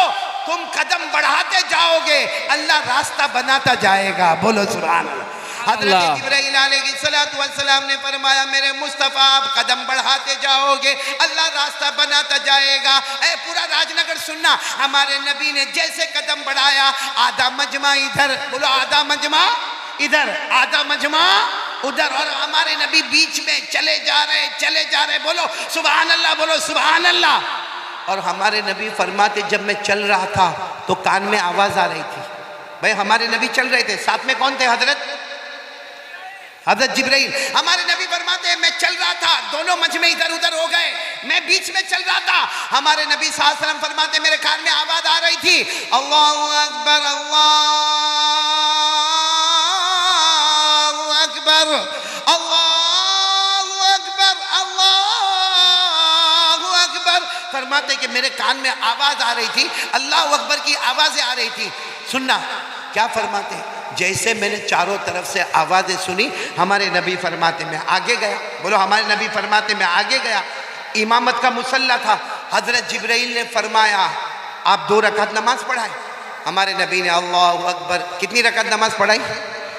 तुम कदम बढ़ाते जाओगे, अल्लाह रास्ता बनाता जाएगा, बोलो सुभान अल्लाह। हज़रत जिब्राइल अलैहिस्सलातु वस्सलाम ने फरमाया मेरे मुस्तफ़ा आप कदम बढ़ाते जाओगे, अल्लाह रास्ता बनाता जाएगा। ए पूरा राजनगर सुनना, हमारे नबी ने जैसे कदम बढ़ाया, आधा मजमा इधर, बोलो आधा मजमा इधर, आधा मजमा उधर, और हमारे नबी बीच में चले जा रहे, बोलो सुभान अल्लाह, बोलो सुभान अल्लाह। और हमारे नबी फरमाते जब मैं चल रहा था तो कान में आवाज आ रही थी। भाई हमारे नबी चल रहे थे, साथ में कौन थे? हजरत जिब्राइल। हमारे नबी फरमाते हैं मैं चल रहा था, दोनों मंच में इधर उधर हो गए, मैं बीच में चल रहा था। हमारे नबी सल्लल्लाहु अलैहि वसल्लम फरमाते मेरे कान में आवाज आ रही थी, अल्लाहु अकबर, अल्लाहु अकबर, अल्लाहु अकबर, अल्लाहु अकबर। फरमाते कि मेरे कान में आवाज आ रही थी, अल्लाहु अकबर की आवाजें आ रही थी। सुनना क्या फरमाते, जैसे मैंने चारों तरफ से आवाजें सुनी, हमारे नबी फरमाते मैं आगे गया, बोलो हमारे नबी फरमाते मैं आगे गया। इमामत का मुसल्ला था, हजरत जिब्राइल ने फरमाया आप 2 रकात नमाज पढ़ाए। हमारे नबी ने अल्लाहु अकबर, कितनी रकात नमाज पढ़ाई?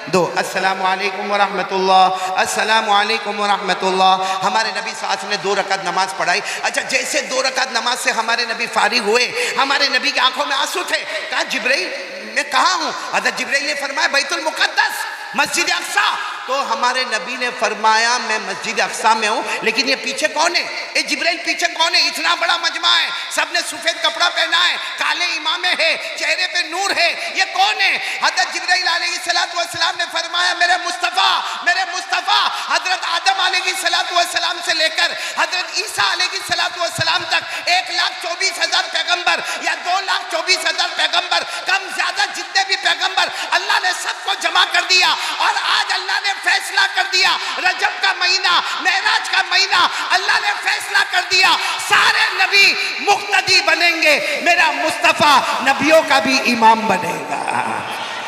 2। अस्सलामु अलैकुम व रहमतुल्लाह, अस्सलामु अलैकुम व रहमतुल्लाह। हमारे नबी साथ ने 2 रकात नमाज पढ़ाई। अच्छा, जैसे 2 रकात नमाज से हमारे नबी फारिग हुए, हमारे नबी की आंखों में आंसू थे। कहा जिब्राइल मैं कहाँ हूँ? हज़रत जिब्राइल ने फरमाया बैतुल मुक़द्दस, मस्जिद अक़सा। तो हमारे नबी ने फरमाया मैं मस्जिद अक़सा में हूँ, लेकिन ये पीछे कौन है? ये जिब्राइल पीछे कौन है? इतना बड़ा मजमा है, सबने सफ़ेद कपड़ा पहना है, काले इमामे है, चेहरे पे नूर है, ये कौन है? हज़रत जिब्राइल अलैहिस्सलातु वस्सलाम ने फरमाया मेरे मुस्तफ़ा, मेरे मुस्तफ़ा। हज़रत आदम अलैहिस्सलातु वस्सलाम से लेकर हज़रत ईसा अलैहिस्सलातु वस्सलाम तक 1,24,000 पैगम्बर या 2,24,000 पैगम्बर, कम ज्यादा जितने भी पैगम्बर, अल्लाह ने सबको जमा कर दिया। और आज अल्लाह ने फैसला कर दिया, रजब का महीना, मेराज का महीना, अल्लाह ने फैसला कर दिया सारे नबी मुक्तदी बनेंगे, मेरा मुस्तफ़ा नबियों का भी इमाम बनेगा।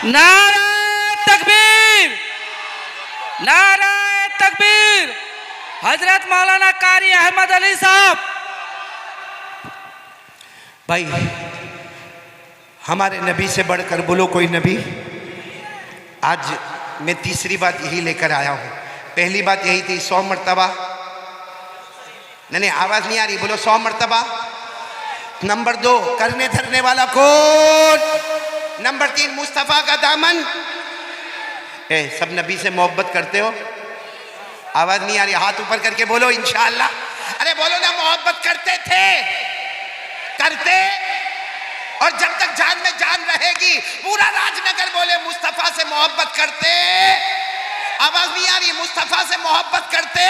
नारा तकबीर, नारा तकबीर। हजरत मौलाना कारी अहमद अली साहब। भाई हमारे नबी से बढ़कर बोलो कोई नबी। आज मैं तीसरी बात यही लेकर आया हूं। पहली बात यही थी 100 मरतबा, नहीं आवाज नहीं आ रही, बोलो 100 मरतबा। नंबर 2 करने धरने वाला कौन? नंबर 3 मुस्तफ़ा का दामन। सब नबी से मोहब्बत करते हो? आवाज नहीं आ रही, हाथ ऊपर करके बोलो इंशाअल्लाह। अरे बोलो ना, मोहब्बत करते थे, करते, और जब तक जान में जान रहेगी पूरा राजनगर बोले मुस्तफ़ा से मोहब्बत करते। आवाज नहीं आ रही, मुस्तफ़ा से मोहब्बत करते।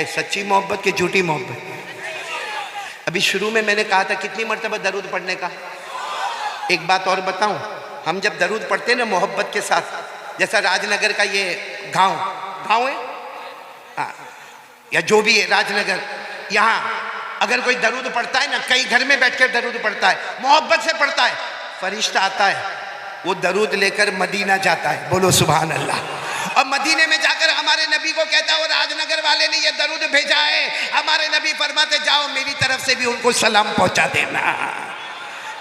सच्ची मोहब्बत की झूठी मोहब्बत? अभी शुरू में मैंने कहा था कितनी मरतबा दरूद पढ़ने का। एक बात और बताऊं, हम जब दरूद पढ़ते हैं ना मोहब्बत के साथ, जैसा राजनगर का ये गांव है या जो भी है राजनगर, यहाँ अगर कोई दरूद पढ़ता है ना, कई घर में बैठकर दरूद पढ़ता है, मोहब्बत से पढ़ता है, फरिश्ता आता है, वो दरूद लेकर मदीना जाता है, बोलो सुभान अल्लाह। और मदीने में जाकर हमारे नबी को कहता है वो राजनगर वाले ने ये दरूद भेजा है। हमारे नबी फरमाते जाओ मेरी तरफ से भी उनको सलाम पहुंचा देना।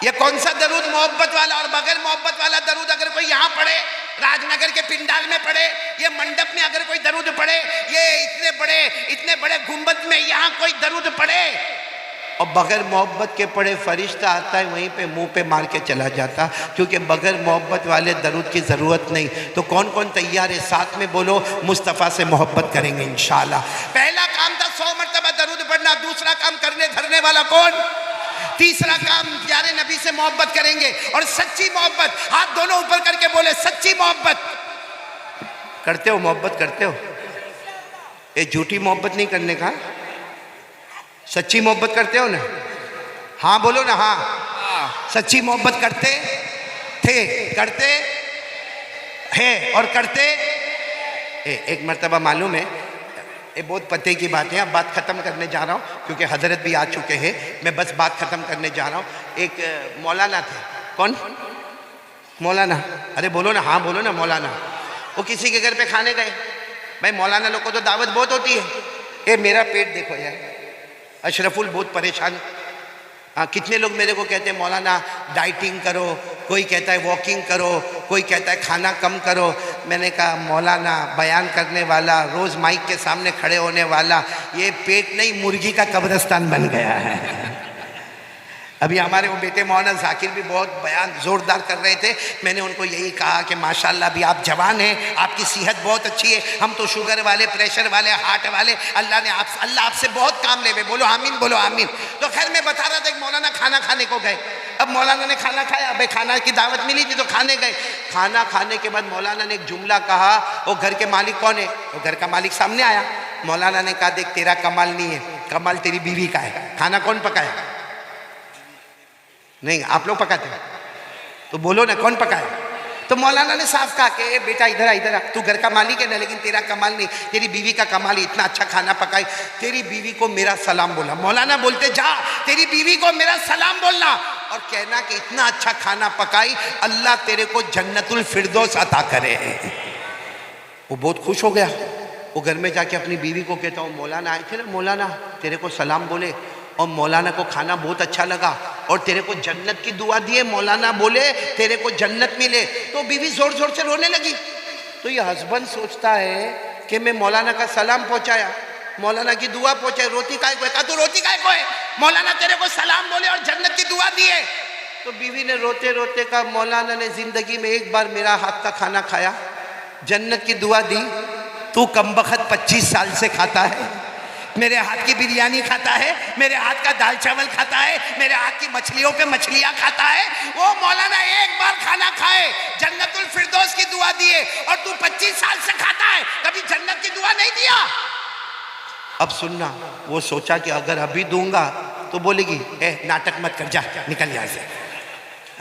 ये कौन सा दरूद? मोहब्बत वाला। और बगैर मोहब्बत वाला दरूद अगर कोई यहाँ पढ़े, राजनगर के पिंडाल में पढ़े, ये मंडप में अगर कोई दरूद पढ़े, ये इतने बड़े गुंबद में यहाँ कोई दरूद पढ़े, और बगैर मोहब्बत के पढ़े, फरिश्ता आता है वहीं पे मुंह पे मार के चला जाता, क्योंकि बगैर मोहब्बत वाले दरूद की ज़रूरत नहीं। तो कौन कौन तैयार है? साथ में बोलो मुस्तफ़ा से मोहब्बत करेंगे इंशाअल्लाह। पहला काम था 100 मरतबा दरूद पढ़ना। दूसरा काम करने धरने वाला कौन? तीसरा काम प्यारे नबी से मोहब्बत करेंगे, और सच्ची मोहब्बत। हाथ दोनों ऊपर करके बोले सच्ची मोहब्बत करते हो? मोहब्बत करते हो? ये झूठी मोहब्बत नहीं करने का, सच्ची मोहब्बत करते हो ना? हाँ बोलो ना। हाँ, सच्ची मोहब्बत करते थे, करते हैं और करते। एक मर्तबा मालूम है, ये बहुत पते की बात है, अब बात ख़त्म करने जा रहा हूँ क्योंकि हजरत भी आ चुके हैं, मैं बस बात ख़त्म करने जा रहा हूँ। एक मौलाना थे। कौन? मौलाना। अरे बोलो ना, हाँ बोलो ना मौलाना। वो किसी के घर पे खाने गए। भाई मौलाना लोग को तो दावत बहुत होती है। ये मेरा पेट देखो यार, अशरफुल बहुत परेशान। हाँ, कितने लोग मेरे को कहते हैं मौलाना डाइटिंग करो, कोई कहता है वॉकिंग करो, कोई कहता है खाना कम करो। मैंने कहा मौलाना बयान करने वाला, रोज़ माइक के सामने खड़े होने वाला, ये पेट नहीं मुर्गी का कब्रिस्तान बन गया है। अभी हमारे वो बेटे मौलाना जाकिर भी बहुत बयान ज़ोरदार कर रहे थे। मैंने उनको यही कहा कि माशाल्लाह अभी आप जवान हैं, आपकी सेहत बहुत अच्छी है, हम तो शुगर वाले, प्रेशर वाले, हार्ट वाले, अल्लाह आपसे बहुत काम ले। बोलो आमीन, बोलो आमीन। तो खैर मैं बता रहा था कि मौलाना खाना खाने को गए। अब मौलाना ने खाना खाया, भाई खाना की दावत मिली थी तो खाने गए। खाना खाने के बाद मौलाना ने एक जुमला कहा, वो घर के मालिक कौन है? वो घर का मालिक सामने आया। मौलाना ने कहा, देख तेरा कमाल नहीं है, कमाल तेरी बीवी का है। खाना कौन पकाया? नहीं, आप लोग पकाते हो तो बोलो ना, कौन पकाया? तो मौलाना ने साफ कहा कि बेटा इधर आ, इधर आ, तू घर का मालिक है ना, लेकिन तेरा कमाल नहीं, तेरी बीवी का कमाल है, इतना अच्छा खाना पकाई। तेरी बीवी को मेरा सलाम बोला। मौलाना बोलते, जा तेरी बीवी को मेरा सलाम बोलना और कहना कि इतना अच्छा खाना पकाई, अल्लाह तेरे को जन्नतुल फिरदौस अता करे। वो बहुत खुश हो गया। वो घर में जाके अपनी बीवी को कहता हूँ, मौलाना आए थे ना, मौलाना तेरे को सलाम बोले और मौलाना को खाना बहुत अच्छा लगा और तेरे को जन्नत की दुआ दिए, मौलाना बोले तेरे को जन्नत मिले। तो बीवी जोर जोर से रोने लगी। तो ये हस्बैंड सोचता है कि मैं मौलाना का सलाम पहुंचाया, मौलाना की दुआ पहुंचाई, रोटी काय को है? कहा तू रोटी काय को है? मौलाना तेरे को सलाम बोले और जन्नत की दुआ दिए। तो बीवी ने रोते रोते कहा, मौलाना ने जिंदगी में एक बार मेरा हाथ का खाना खाया, जन्नत की दुआ दी, तू कमबख्त 25 साल से खाता है, मेरे हाथ की बिरयानी खाता है, मेरे हाथ का दाल चावल खाता है, मेरे हाथ की मछलियों पे मछलियां खाता है। वो मौलाना एक बार खाना खाए, जन्नतुल फिरदौस की दुआ दिए और तू 25 साल से खाता है, कभी जन्नत की दुआ नहीं दिया। अब सुनना, वो सोचा कि अगर अभी दूंगा तो बोलेगी, ए नाटक मत कर, जा निकल यहाँ से।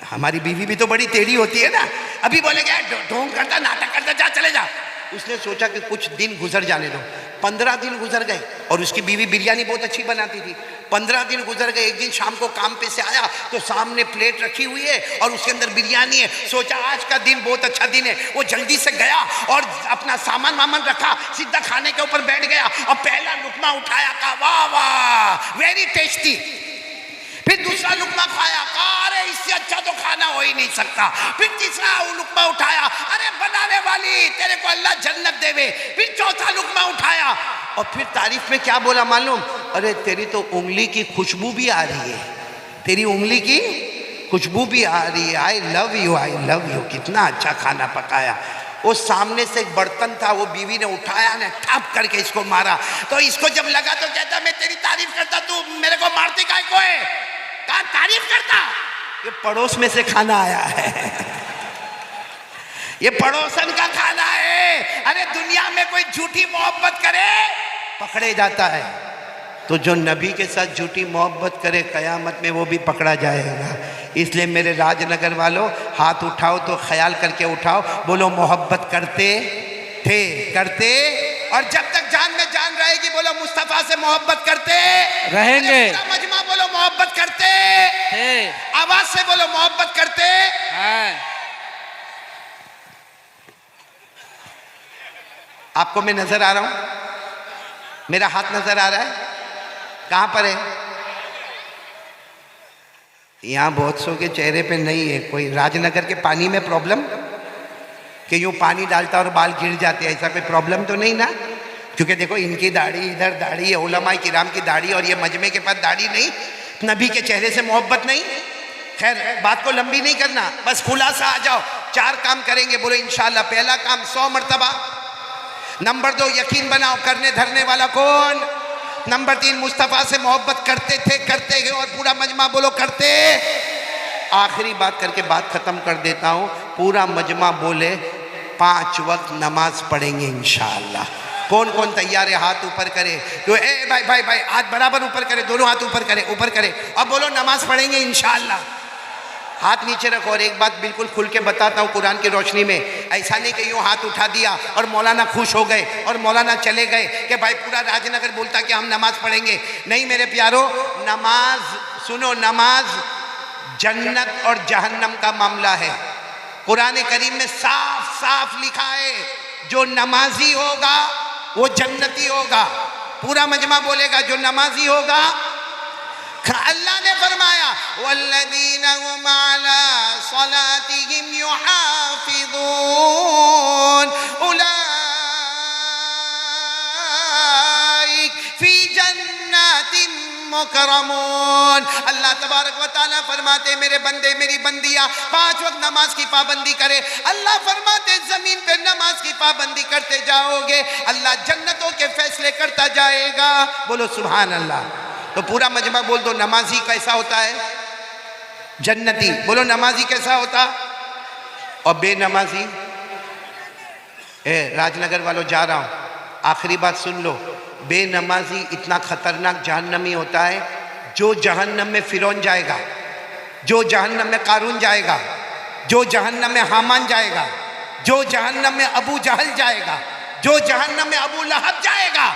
हमारी बीवी भी तो बड़ी टेढ़ी होती है ना, अभी बोलेगा ढोंग करता, नाटक करता, जा चले जा। उसने सोचा कि कुछ दिन गुजर जाने दो। 15 दिन गुजर गए और उसकी बीवी बिरयानी बहुत अच्छी बनाती थी। 15 दिन गुजर गए। एक दिन शाम को काम पे से आया तो सामने प्लेट रखी हुई है और उसके अंदर बिरयानी है। सोचा आज का दिन बहुत अच्छा दिन है। वो जल्दी से गया और अपना सामान वामान रखा, सीधा खाने के ऊपर बैठ गया और पहला लुकमा उठाया, कहा वाह वाह वेरी टेस्टी। फिर दूसरा लुकमा खाया, कहा अरे इससे अच्छा तो खाना हो ही नहीं सकता। फिर तीसरा लुकमा उठाया, अरे बनाने वाली तेरे को अल्लाह जन्नत देवे। फिर चौथा लुकमा उठाया और फिर तारीफ में क्या बोला मालूम? अरे तेरी तो उंगली की खुशबू भी आ रही है, तेरी उंगली की खुशबू भी आ रही है, I love you, I love you, कितना अच्छा खाना पकाया। वो सामने से एक बर्तन था, वो बीवी ने उठाया ने ठप करके इसको मारा। तो इसको जब लगा तो कहता मैं तेरी तारीफ करता, तू मेरे को मारती काय को है? कहा तारीफ करता, ये पड़ोस में से खाना आया है, ये पड़ोसन का खाना है। अरे दुनिया में कोई झूठी मोहब्बत करे पकड़े जाता है, तो जो नबी के साथ झूठी मोहब्बत करे कयामत में वो भी पकड़ा जाएगा। इसलिए मेरे राजनगर वालों, हाथ उठाओ तो ख्याल करके उठाओ, बोलो मोहब्बत करते थे, करते, और जब तक जान में जान रहेगी बोलो मुस्तफा से मोहब्बत करते रहेंगे। पूरा मजमा बोलो मोहब्बत करते थे। आवाज से बोलो मोहब्बत करते हाँ। आपको मैं नजर आ रहा हूं? मेरा हाथ नजर आ रहा है? कहां पर है? यहां बहुत सौ के चेहरे पे नहीं है। कोई राजनगर के पानी में प्रॉब्लम कि यूं पानी डालता और बाल गिर जाते, ऐसा कोई प्रॉब्लम तो नहीं ना? क्योंकि देखो इनकी दाढ़ी, इधर दाढ़ी है, उलमाए किराम की दाढ़ी, और ये मजमे के पास दाढ़ी नहीं, नबी के चेहरे से मोहब्बत नहीं। खैर बात को लंबी नहीं करना, बस खुलासा आ जाओ। 4 काम करेंगे, बोलो इंशाल्लाह। पहला काम 100 मरतबा। नंबर 2 यकीन बनाओ करने धरने वाला कौन? नंबर 3 मुस्तफ़ा से मोहब्बत करते थे, करते गए, और पूरा मजमा बोलो करते। आखिरी बात करके बात खत्म कर देता हूँ। पूरा मजमा बोले 5 वक्त नमाज पढ़ेंगे इंशाअल्लाह। कौन कौन तैयार है? हाथ ऊपर करे। तो ए भाई भाई भाई हाथ बराबर ऊपर करे, दोनों हाथ ऊपर करे, ऊपर करे, अब बोलो नमाज पढ़ेंगे इंशाअल्लाह। हाथ नीचे रखो। और एक बात बिल्कुल खुल के बताता हूँ कुरान की रोशनी में, ऐसा नहीं कि यूँ हाथ उठा दिया और मौलाना खुश हो गए और मौलाना चले गए कि भाई पूरा राजनगर बोलता कि हम नमाज पढ़ेंगे। नहीं मेरे प्यारो, नमाज सुनो, नमाज जन्नत और जहन्नम का मामला है। कुरान करीम में साफ साफ लिखा है, जो नमाजी होगा वो जन्नती होगा। पूरा मजमा बोलेगा जो नमाजी होगा। अल्लाह ने फरमाया वल्लदीना हुम अला सलातिहिम युहाफिज़ून उलाइक फी जन्नातिम मुकरमून। अल्लाह तबारक व तआला फरमाते मेरे बंदे मेरी बंदियां 5 वक्त नमाज की पाबंदी करे। अल्लाह फरमाते जमीन पे नमाज की पाबंदी करते जाओगे अल्लाह जन्नतों के फैसले करता जाएगा। बोलो सुभान अल्लाह। तो पूरा मजमा बोल दो, नमाजी कैसा होता है? जन्नती। बोलो नमाजी कैसा होता और बेनमाजी? राजनगर वालों जा रहा हूं, आखिरी बात सुन लो। बेनमाजी इतना खतरनाक जहन्नमी होता है, जो जहन्नम में फिरौन जाएगा, जो जहन्नम में कारून जाएगा, जो जहन्नम में हामान जाएगा, जो जहन्नम में अबू जहल जाएगा, जो जहन्नम में अबू लहब जाएगा।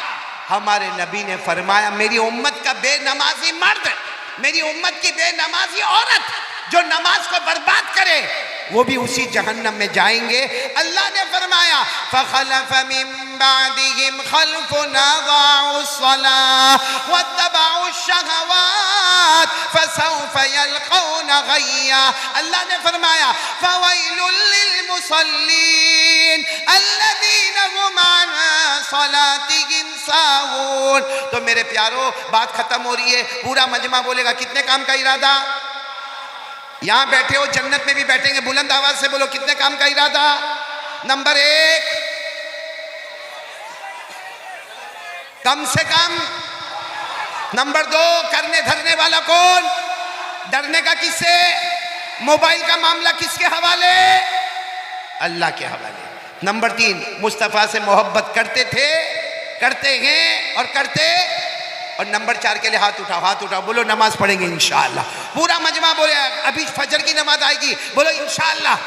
हमारे नबी ने फरमाया मेरी उम्मत का बेनमाजी मर्द, मेरी उम्मत की बेनमाजी औरत जो नमाज को बर्बाद करे वो भी उसी जहन्नम में जाएंगे। अल्लाह ने फरमाया फखलफ मिन बादिहिम खल्फुन अज़ाउ अस्सलाह वत्तबअु शहवात फसौफ यल्क़ौन गय्या। अल्लाह ने फरमाया फवैलुल लिल मुसल्लीन अल्लज़ीना हुम अन सलातिहिम साहून। तो मेरे प्यारो बात खत्म हो रही है, पूरा मजमा बोलेगा कितने काम का इरादा? यहां बैठे हो जन्नत में भी बैठेंगे, बुलंद आवाज से बोलो कितने काम का इरादा? नंबर 1 कम से कम। नंबर 2 करने धरने वाला कौन? डरने का किससे? मोबाइल का मामला किसके हवाले? अल्लाह के हवाले। नंबर 3 मुस्तफा से मोहब्बत करते थे, करते हैं और करते। और नंबर 4 के लिए हाथ उठाओ, हाथ उठाओ, बोलो नमाज पढ़ेंगे इंशाअल्लाह। पूरा मजमा बोले अभी फजर की नमाज आएगी, बोलो इंशाअल्लाह।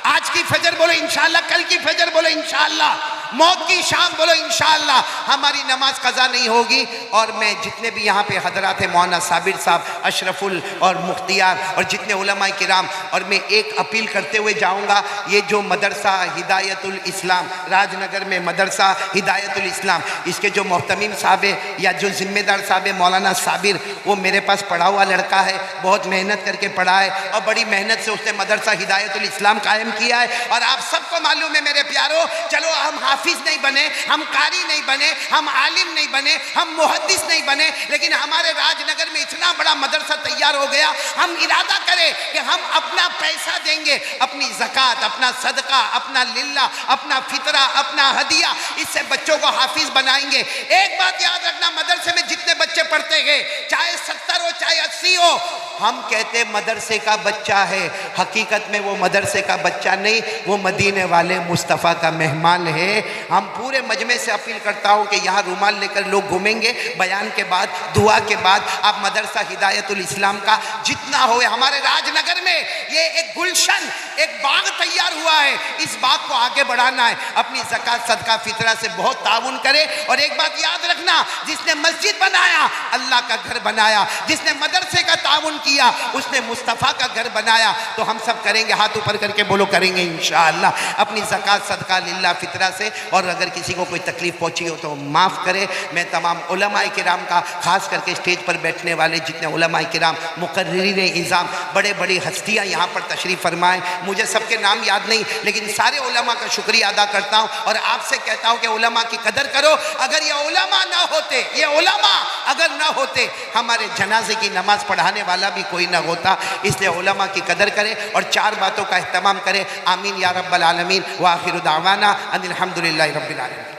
आज की फजर बोलो इंशाअल्लाह, कल की फजर बोलो इंशाअल्लाह, मौत की शाम बोलो इंशाअल्लाह। हमारी नमाज कज़ा नहीं होगी। और मैं जितने भी यहाँ पे हजरात हैं, मौलाना साबिर साहब, अशरफुल और मुख्तियार और जितने उलमाए किराम, और मैं एक अपील करते हुए जाऊँगा, ये जो मदरसा हिदायतुल इस्लाम राजनगर में मदरसा हिदायतुल इस्लाम, इसके जो मोहतमीम साहब है या जो जिम्मेदार साहब है मौलाना साबिर, वो मेरे पास पढ़ा हुआ लड़का है, बहुत मेहनत करके पढ़ा है और बड़ी मेहनत से उसने मदरसा हिदायतुल इस्लाम कायम किया है। और आप सबको मालूम है मेरे प्यारो, चलो हम हाफिज नहीं बने, हम कारी नहीं बने, हम आलिम नहीं बने, हम मुहद्दिस नहीं बने, लेकिन हमारे राजनगर में इतना बड़ा मदरसा तैयार हो गया। हम इरादा करें कि हम अपना पैसा देंगे, अपनी ज़कात, अपना सदका, अपना लिल्ला, अपना फितरा, अपना हदिया, इससे बच्चों को हाफिज बनाएंगे। एक बात याद रखना, मदरसे में जितने बच्चे पढ़ते हैं, चाहे 70 हो चाहे 80 हो, हम कहते मदरसे का बच्चा है, हकीकत में वो मदरसे का बच्चा नहीं, वो मदीने वाले मुस्तफ़ा का मेहमान है। हम पूरे मजमे से अपील करता हूँ कि यहाँ रुमाल लेकर लोग घूमेंगे, बयान के बाद, दुआ के बाद आप मदरसा हिदायतुल इस्लाम का जितना हो, हमारे राजनगर में ये एक गुलशन, एक बाग तैयार हुआ है, इस बाग को आगे बढ़ाना है। अपनी ज़कात सदका फितरा से बहुत ताउन करे। और एक बात याद रखना, जिसने मस्जिद बनाया अल्लाह का घर बनाया, जिसने मदरसे का ताउन किया उसने मुस्तफ़ा का घर बनाया। तो हम सब करेंगे, हाथ ऊपर करके बोलो करेंगे इंशाअल्लाह, अपनी ज़कात सदका लिल्ला फितरा से। और अगर किसी को कोई तकलीफ़ पहुंची हो तो माफ़ करे। मैं तमाम उलमाए किराम का, ख़ास करके स्टेज पर बैठने वाले जितने उलमाए किराम, मुकर्रिरीन इज़ाम, बड़े बड़ी हस्तियाँ यहाँ पर तशरीफ़ फरमाएँ, मुझे सबके नाम याद नहीं, लेकिन सारे उलमा का शुक्रिया अदा करता हूँ। और आपसे कहता हूँ कि उलमा की कदर करो। अगर ये उलमा ना होते, ये उलमा अगर ना होते, हमारे जनाजे की नमाज़ पढ़ाने वाला भी कोई ना होता। इसलिए उलमा की कदर करें और 4 बातों का एहतमाम करें। आमीन या रब्बल आलमीन व आखिरु दावाना अनिल हम्दुलिल्लाहि रब्बिल आलमीन।